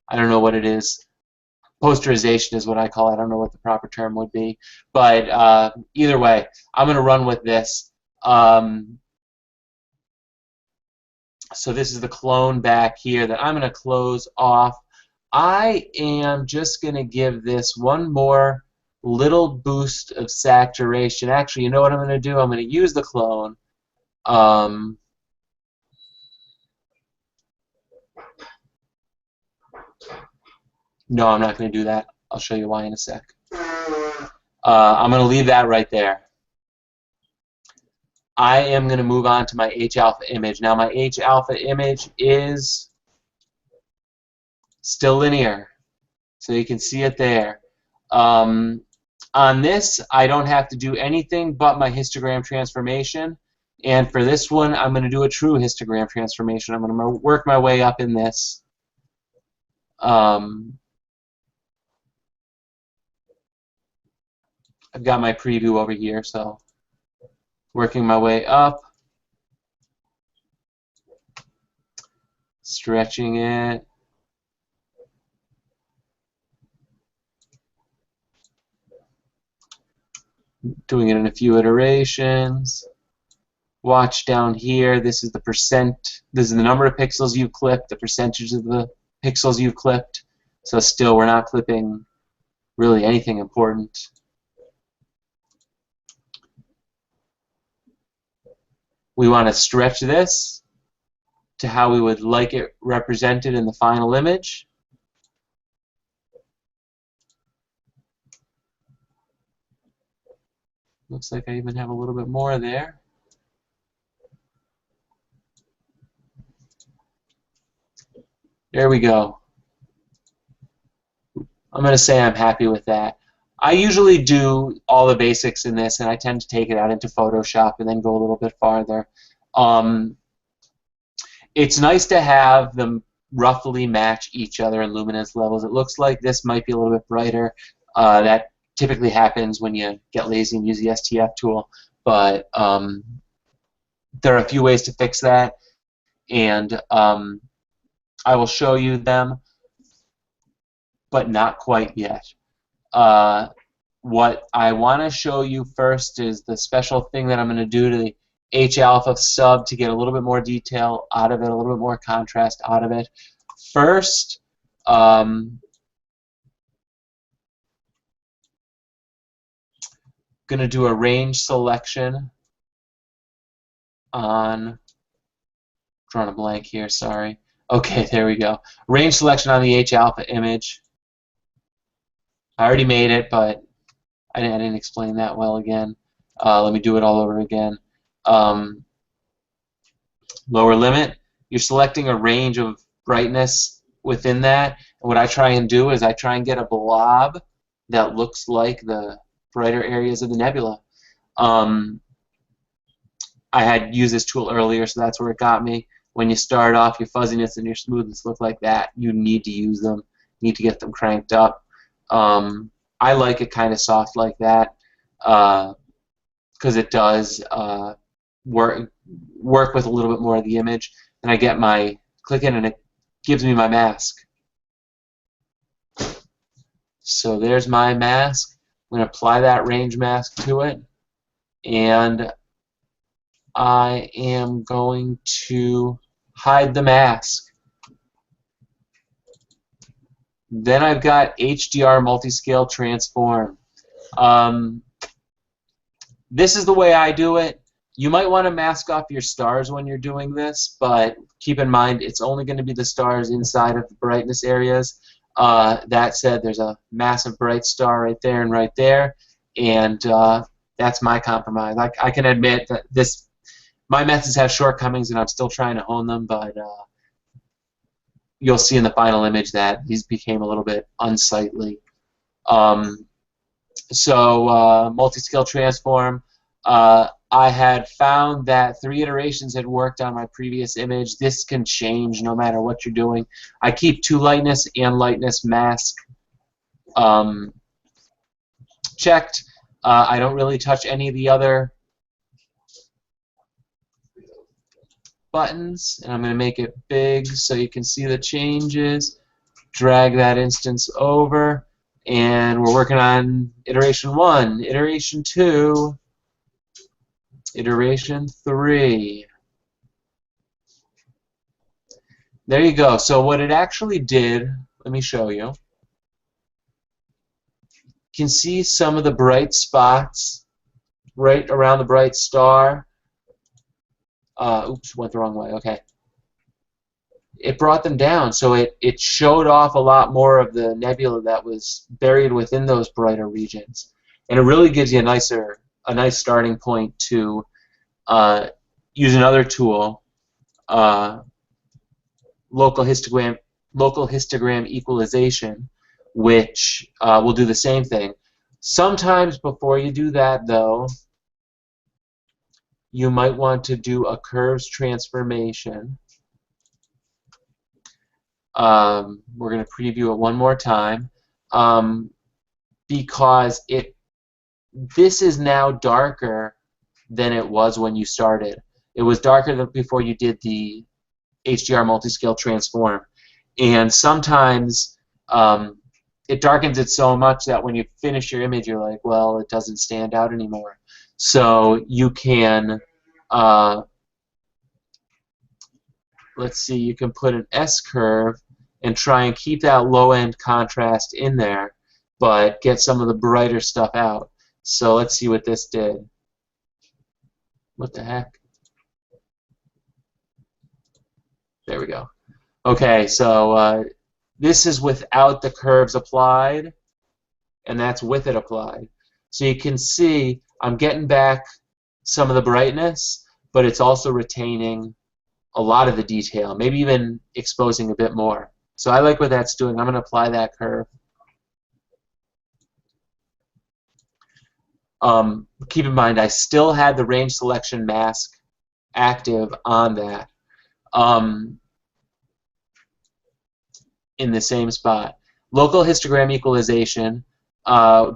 I don't know what it is. Posterization is what I call it. I don't know what the proper term would be. But either way, I'm going to run with this. So this is the clone back here that I'm going to close off. I am just going to give this one more little boost of saturation. Actually, you know what I'm going to do? I'm going to use the clone. No, I'm not going to do that. I'll show you why in a sec. I'm going to leave that right there. I am going to move on to my H-alpha image. Now my H-alpha image is still linear, so you can see it there. On this, I don't have to do anything but my histogram transformation. And for this one, I'm going to do a true histogram transformation. I'm going to work my way up in this. I've got my preview over here, so working my way up. Stretching it. Doing it in a few iterations. Watch down here. This is the percent. This is the number of pixels you've clipped, the percentage of the pixels you've clipped. So still, we're not clipping really anything important. We want to stretch this to how we would like it represented in the final image. Looks like I even have a little bit more there. There we go. I'm going to say I'm happy with that. I usually do all the basics in this, and I tend to take it out into Photoshop and then go a little bit farther. It's nice to have them roughly match each other in luminance levels. It looks like this might be a little bit brighter. That typically happens when you get lazy and use the STF tool, but there are a few ways to fix that, and I will show you them, but not quite yet. What I want to show you first is the special thing that I'm going to do to the H-alpha sub to get a little bit more detail out of it, a little bit more contrast out of it. First, going to do a range selection on, drawing a blank here, sorry. Okay, there we go. Range selection on the H-alpha image. I already made it, but I didn't explain that well again. Let me do it all over again. Lower limit, you're selecting a range of brightness within that. And what I try and do is I try and get a blob that looks like the brighter areas of the nebula. I had used this tool earlier, so that's where it got me. When you start off, your fuzziness and your smoothness look like that. You need to use them. You need to get them cranked up. I like it kind of soft like that because it does work with a little bit more of the image. And I get my click in and it gives me my mask. So there's my mask. I'm going to apply that range mask to it, and I am going to hide the mask. Then I've got HDR multi-scale transform. This is the way I do it. You might want to mask off your stars when you're doing this, but keep in mind it's only going to be the stars inside of the brightness areas. That said, there's a massive bright star right there and right there, and that's my compromise. I can admit that my methods have shortcomings and I'm still trying to hone them, but you'll see in the final image that these became a little bit unsightly. Multi-scale transform. I had found that 3 iterations had worked on my previous image. This can change no matter what you're doing. I keep 2 lightness and lightness mask checked. I don't really touch any of the other buttons, and I'm going to make it big so you can see the changes. Drag that instance over, and we're working on iteration 1, iteration 2, iteration 3. There you go. So what it actually did, let me show you. You can see some of the bright spots right around the bright star. Oops, went the wrong way. Okay. It brought them down, so it showed off a lot more of the nebula that was buried within those brighter regions, and it really gives you a nice starting point to use another tool, local histogram equalization, which will do the same thing. Sometimes before you do that, though, you might want to do a curves transformation. We're going to preview it one more time because this is now darker than it was when you started. It was darker than before you did the HDR multiscale transform. And sometimes it darkens it so much that when you finish your image, you're like, well, it doesn't stand out anymore. So you can, let's see, you can put an S-curve and try and keep that low-end contrast in there, but get some of the brighter stuff out. So let's see what this did. What the heck? There we go. Okay, so this is without the curves applied, and that's with it applied. So you can see I'm getting back some of the brightness, but it's also retaining a lot of the detail, maybe even exposing a bit more. So I like what that's doing. I'm going to apply that curve. Keep in mind, I still had the range selection mask active on that in the same spot. Local histogram equalization.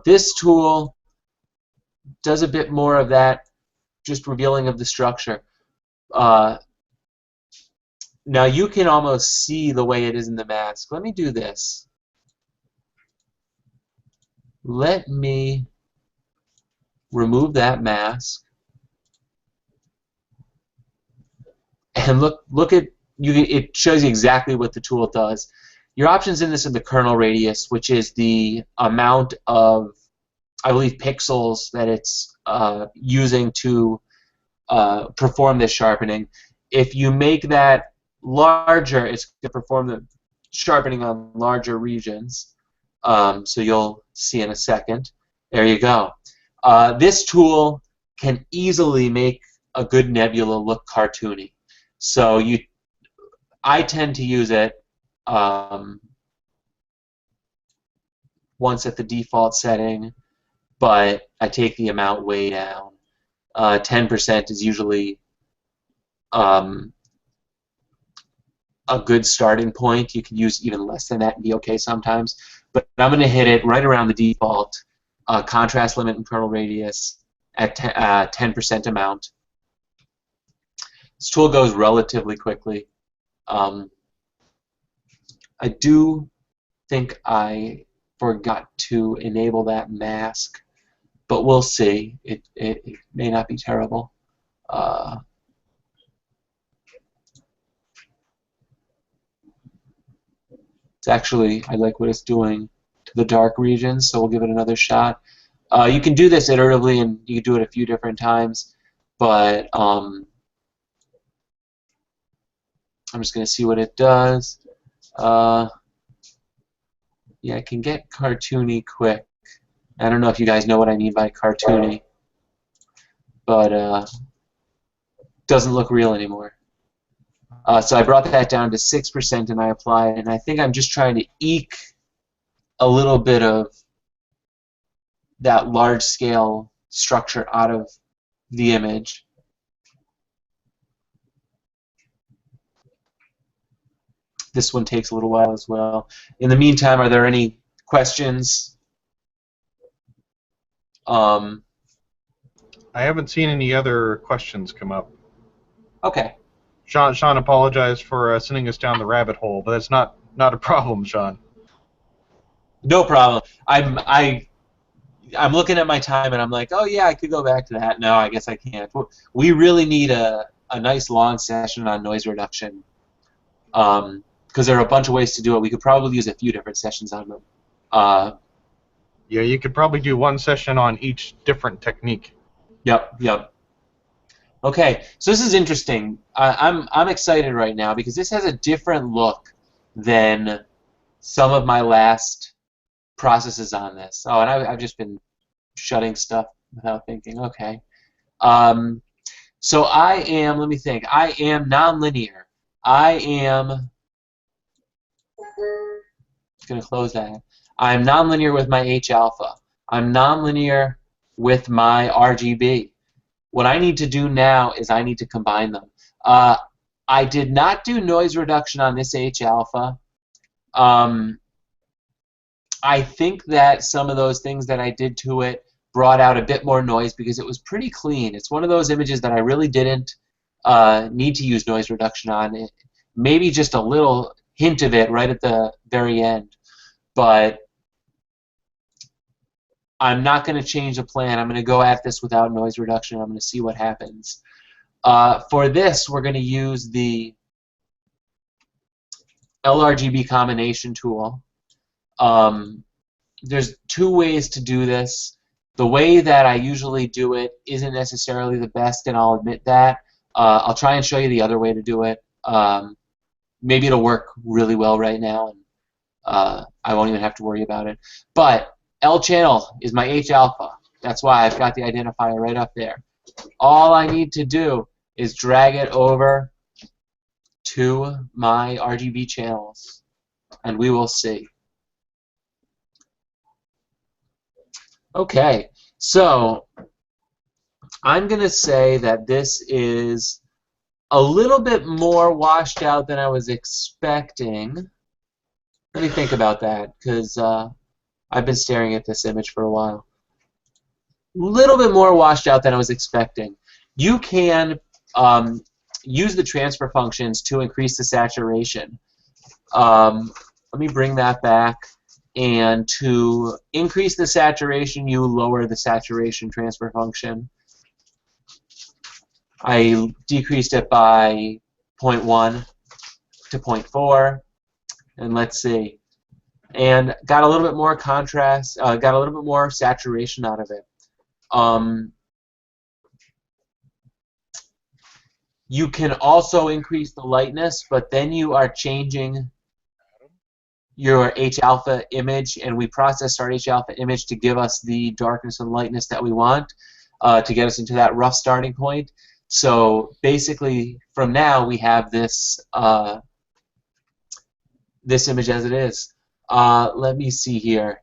This tool does a bit more of that, just revealing of the structure. Now you can almost see the way it is in the mask. Let me do this. Let me remove that mask and look at you. It shows you exactly what the tool does. Your options in this are the kernel radius, which is the amount of, I believe, pixels that it's using to perform this sharpening. If you make that larger, it's going to perform the sharpening on larger regions. So you'll see in a second. There you go. This tool can easily make a good nebula look cartoony. So I tend to use it once at the default setting, but I take the amount way down. 10% is usually a good starting point. You can use even less than that and be okay sometimes. But I'm going to hit it right around the default contrast limit and kernel radius at 10% amount. This tool goes relatively quickly. I do think I forgot to enable that mask, but we'll see. It may not be terrible. It's actually, I like what it's doing to the dark regions, so we'll give it another shot. You can do this iteratively, and you can do it a few different times, but I'm just going to see what it does. Yeah, it can get cartoony quick. I don't know if you guys know what I mean by cartoony, but doesn't look real anymore. So I brought that down to 6% and I applied, and I think I'm just trying to eke a little bit of that large-scale structure out of the image. This one takes a little while as well. In the meantime, are there any questions? I haven't seen any other questions come up. Okay. Sean apologized for sending us down the rabbit hole, but that's not a problem, Sean. No problem. I'm looking at my time and I'm like, oh yeah, I could go back to that. No, I guess I can't. We really need a nice long session on noise reduction, because there are a bunch of ways to do it. We could probably use a few different sessions on them. Yeah, you could probably do one session on each different technique. Yep. Okay, so this is interesting. I'm excited right now because this has a different look than some of my last processes on this. Oh, and I've just been shutting stuff without thinking. Okay. So I am, let me think, I am nonlinear. I am, going to close that. I'm nonlinear with my H alpha. I'm nonlinear with my RGB. What I need to do now is I need to combine them. I did not do noise reduction on this H alpha. I think that some of those things that I did to it brought out a bit more noise because it was pretty clean. It's one of those images that I really didn't need to use noise reduction on. maybe just a little hint of it right at the very end. But I'm not going to change the plan. I'm going to go at this without noise reduction. I'm going to see what happens. For this, we're going to use the LRGB combination tool. There's two ways to do this. The way that I usually do it isn't necessarily the best, and I'll admit that. I'll try and show you the other way to do it. Maybe it'll work really well right now, and I won't even have to worry about it. But L channel is my H alpha. That's why I've got the identifier right up there. All I need to do is drag it over to my RGB channels, and we will see. Okay, so I'm going to say that this is a little bit more washed out than I was expecting. Let me think about that, because I've been staring at this image for a while. A little bit more washed out than I was expecting. You can use the transfer functions to increase the saturation. Let me bring that back. And to increase the saturation, you lower the saturation transfer function. I decreased it by 0.1 to 0.4, and let's see. And got a little bit more contrast, got a little bit more saturation out of it. You can also increase the lightness, but then you are changing your H-alpha image, and we process our H-alpha image to give us the darkness and lightness that we want to get us into that rough starting point. So basically, from now, we have this this image as it is. Let me see here.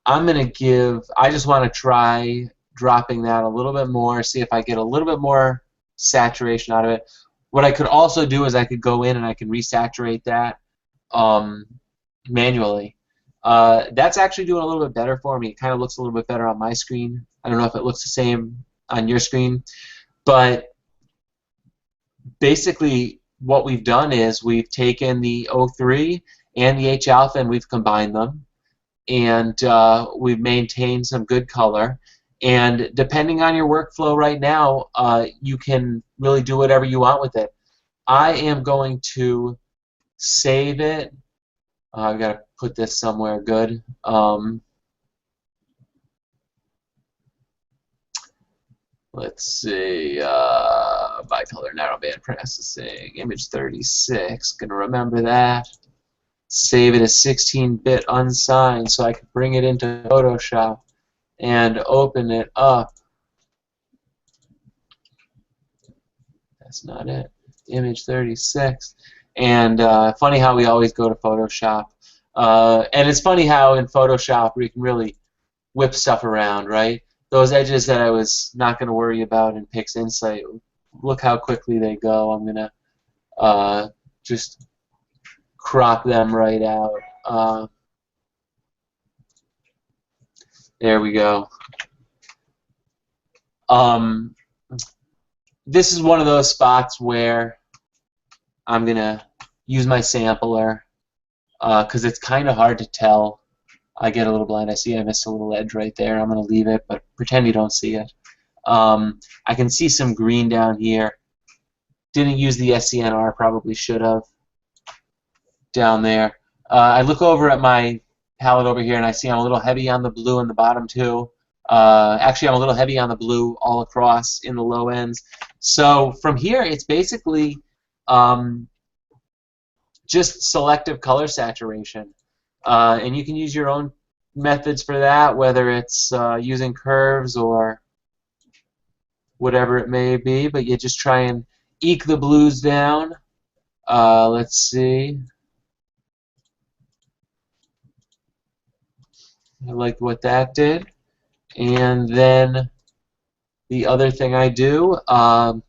I'm going to give, I just want to try dropping that a little bit more, see if I get a little bit more saturation out of it. What I could also do is I could go in and I can resaturate that manually. That's actually doing a little bit better for me. It kind of looks a little bit better on my screen. I don't know if it looks the same on your screen, but basically what we've done is we've taken the O3 and the H-alpha and we've combined them, and we've maintained some good color. And depending on your workflow right now, you can really do whatever you want with it. I am going to save it. I've got to put this somewhere good. Let's see. Bicolor narrowband processing. Image 36. Gonna remember that. Save it as 16-bit unsigned so I can bring it into Photoshop and open it up. That's not it. Image 36. And funny how we always go to Photoshop. And it's funny how in Photoshop we can really whip stuff around, right? Those edges that I was not going to worry about in PixInsight, look how quickly they go. I'm going to just crop them right out. There we go. This is one of those spots where I'm going to use my sampler because it's kind of hard to tell. I get a little blind. I see I missed a little edge right there. I'm going to leave it, but pretend you don't see it. I can see some green down here. Didn't use the SCNR, probably should have. Down there. I look over at my palette over here and I see I'm a little heavy on the blue on the bottom too. Actually, I'm a little heavy on the blue all across in the low ends. So from here, it's basically just selective color saturation. And you can use your own methods for that, whether it's using curves or whatever it may be, but you just try and eke the blues down. Let's see. I liked what that did. And then the other thing I do, I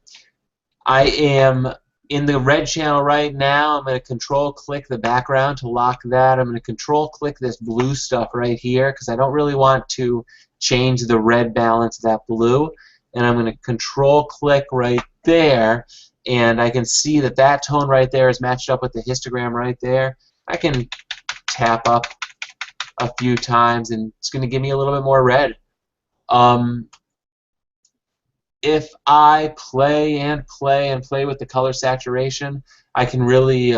am in the red channel right now. I'm going to control-click the background to lock that. I'm going to control-click this blue stuff right here because I don't really want to change the red balance of that blue. And I'm going to control-click right there. and I can see that that tone right there is matched up with the histogram right there. I can tap up a few times, and it's going to give me a little bit more red. If I play and play and play with the color saturation, I can really,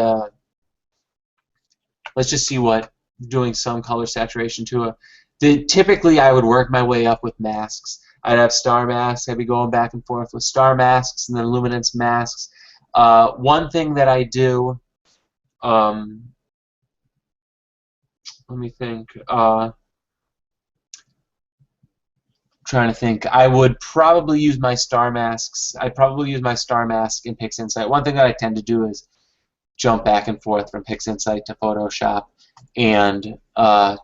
let's just see what doing some color saturation to it. Typically, I would work my way up with masks. I'd have star masks. I'd be going back and forth with star masks and then luminance masks. One thing that I do, let me think. Trying to think. I would probably use my star masks. I'd probably use my star mask in PixInsight. One thing that I tend to do is jump back and forth from PixInsight to Photoshop. And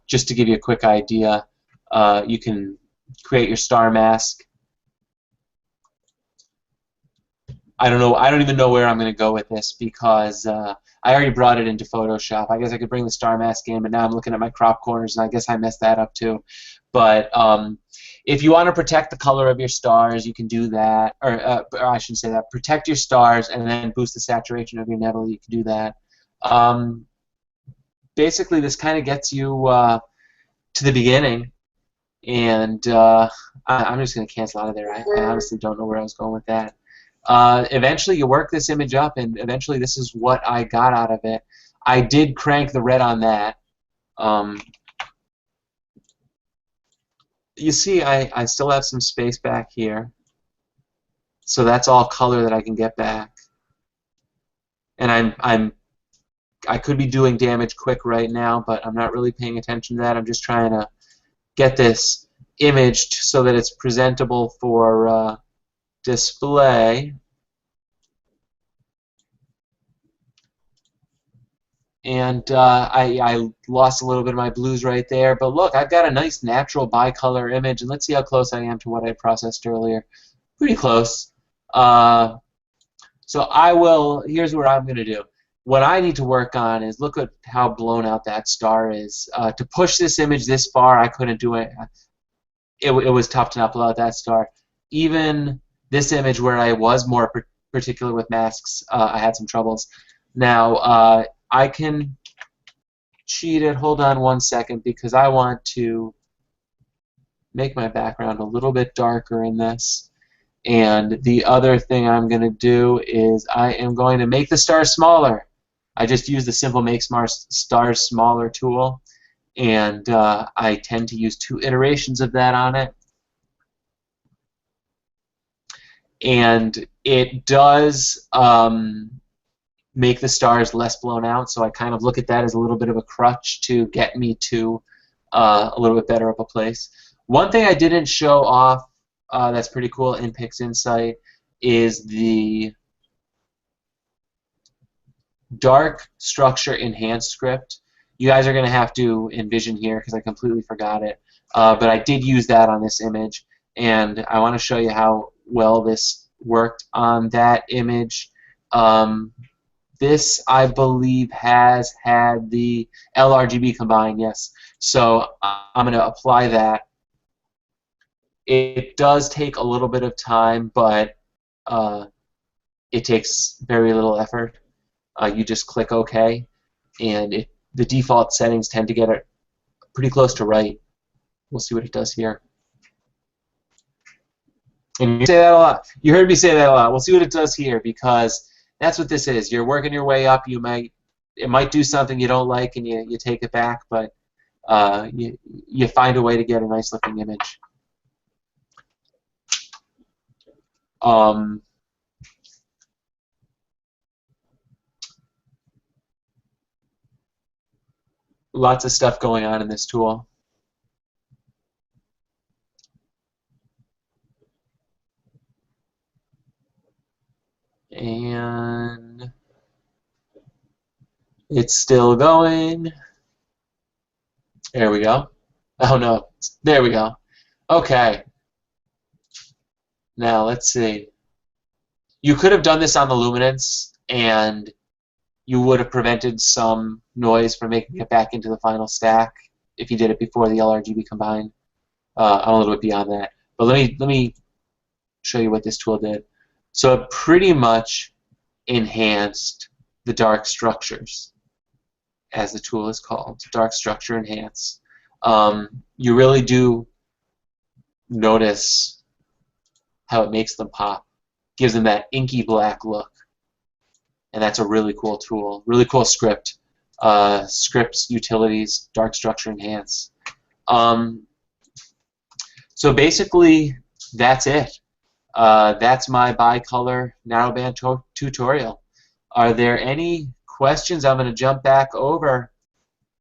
just to give you a quick idea, you can create your star mask. I don't know. I don't even know where I'm going to go with this because I already brought it into Photoshop. I guess I could bring the star mask in, but now I'm looking at my crop corners, and I guess I messed that up too. But if you want to protect the color of your stars, you can do that. Or I shouldn't say that. Protect your stars and then boost the saturation of your nebula. You can do that. Basically, this kind of gets you to the beginning. And I'm just going to cancel out of there. I honestly don't know where I was going with that. Eventually, you work this image up, and eventually this is what I got out of it. I did crank the red on that. You see, I still have some space back here. So that's all color that I can get back. And I could be doing damage quick right now, but I'm not really paying attention to that. I'm just trying to get this imaged so that it's presentable for display. And I lost a little bit of my blues right there, but look, I've got a nice natural bicolor image, and let's see how close I am to what I processed earlier. Pretty close. So I will, here's what I'm going to do. What I need to work on is look at how blown out that star is. To push this image this far, I couldn't do it. It was tough to not blow out that star. Even this image where I was more particular with masks, I had some troubles. Now, I can cheat it. Hold on one second because I want to make my background a little bit darker in this. And the other thing I'm going to do is I am going to make the stars smaller. I just use the simple Make Stars Smaller tool, and I tend to use 2 iterations of that on it. And it does make the stars less blown out, so I kind of look at that as a little bit of a crutch to get me to a little bit better of a place. One thing I didn't show off that's pretty cool in PixInsight is the dark structure enhanced script. You guys are going to have to envision here because I completely forgot it, but I did use that on this image, and I want to show you how well this worked on that image. This, I believe, has had the LRGB combined, yes. So I'm going to apply that. It does take a little bit of time, but it takes very little effort. You just click OK, and the default settings tend to get it pretty close to right. We'll see what it does here. And you say that a lot. You heard me say that a lot. We'll see what it does here because that's what this is. You're working your way up. It might do something you don't like, and you take it back, but you find a way to get a nice looking image. Lots of stuff going on in this tool. And it's still going. There we go. Oh no, there we go. Okay. Now let's see. You could have done this on the luminance, and you would have prevented some noise from making it back into the final stack if you did it before the LRGB combined. I'm a little bit beyond that, but let me show you what this tool did. So it pretty much enhanced the dark structures, as the tool is called, dark structure enhance. You really do notice how it makes them pop, gives them that inky black look, and that's a really cool tool, really cool script. Scripts, utilities, dark structure enhance. So basically, that's it. That's my bicolor narrowband tutorial. Are there any questions? I'm going to jump back over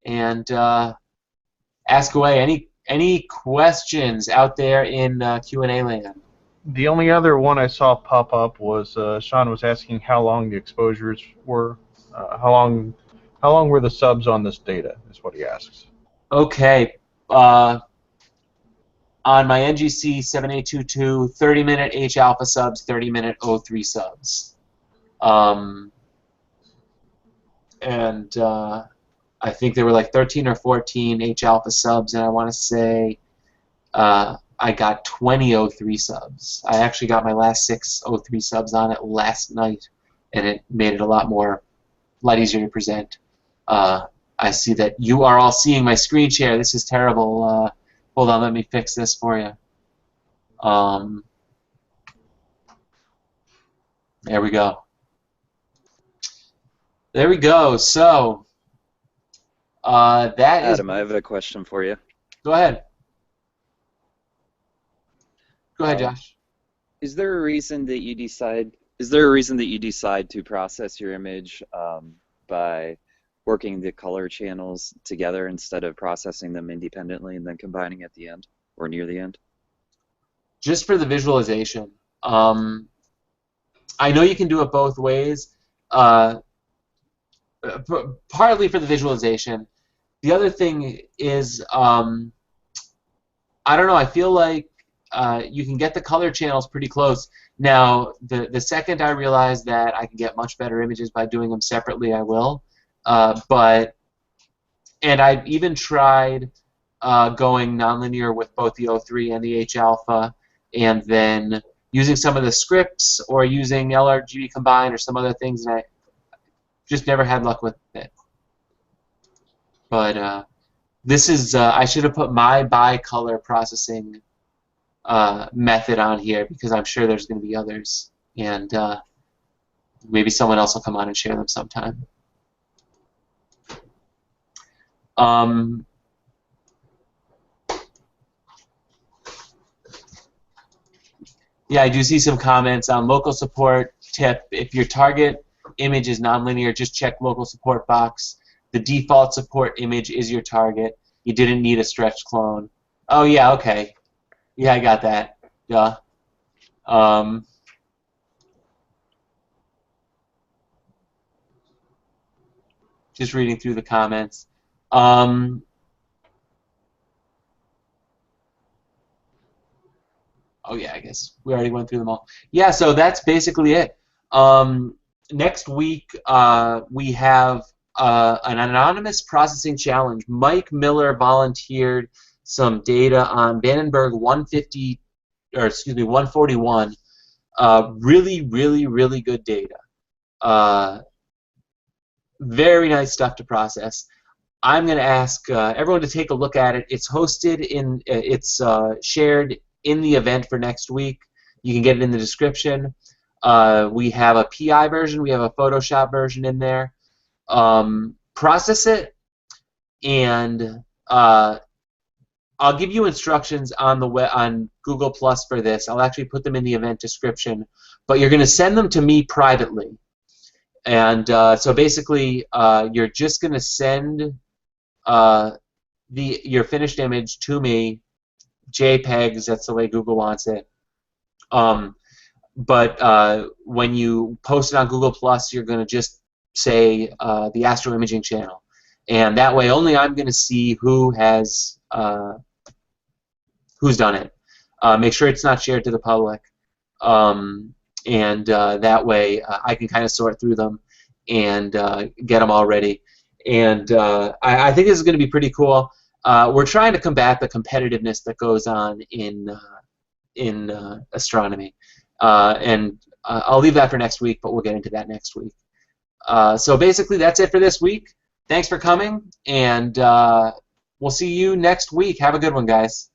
and ask away. Any questions out there in Q&A land? The only other one I saw pop up was Sean was asking how long the exposures were. How long were the subs on this data? Is what he asks. Okay. On my NGC 7822, 30-minute H alpha subs, 30-minute O3 subs. And I think there were like 13 or 14 H alpha subs, and I want to say I got 20 O3 subs. I actually got my last 6 O3 subs on it last night, and it made it a lot easier to present. I see that you are all seeing my screen share. This is terrible. Hold on, let me fix this for you. There we go. There we go. So that Adam, is. I have a question for you. Go ahead. Go ahead, Josh. Is there a reason that you decide? Is there a reason that you decide to process your image by working the color channels together instead of processing them independently and then combining at the end or near the end? Just for the visualization. I know you can do it both ways. Partly for the visualization. The other thing is, I don't know, I feel like you can get the color channels pretty close. Now, the second I realize that I can get much better images by doing them separately, I will. And I've even tried going nonlinear with both the O3 and the H alpha, and then using some of the scripts or using LRGB combined or some other things, and I just never had luck with it. But this is, I should have put my bicolor processing method on here, because I'm sure there's going to be others, and maybe someone else will come on and share them sometime. Yeah, I do see some comments on local support tip. If your target image is nonlinear, just check local support box. The default support image is your target. You didn't need a stretched clone. Oh yeah, okay. Yeah, I got that. Duh. Just reading through the comments. Oh yeah, I guess we already went through them all. Yeah, so that's basically it. Next week we have an anonymous processing challenge. Mike Miller volunteered some data on Vandenberg 150, or excuse me, 141. Really good data. Very nice stuff to process. I'm going to ask everyone to take a look at it. It's hosted in, it's shared in the event for next week. You can get it in the description. We have a PI version. We have a Photoshop version in there. Process it, and I'll give you instructions on the web, on Google Plus for this. I'll actually put them in the event description, but you're going to send them to me privately. And so basically, you're just going to send your finished image to me, JPEGs. That's the way Google wants it. But when you post it on Google Plus, you're going to just say the Astro Imaging channel, and that way only I'm going to see who has who's done it. Make sure it's not shared to the public, and that way I can kind of sort through them and get them all ready. And I think this is going to be pretty cool. We're trying to combat the competitiveness that goes on in astronomy, and I'll leave that for next week, but we'll get into that next week. So basically, that's it for this week. Thanks for coming, and we'll see you next week. Have a good one, guys.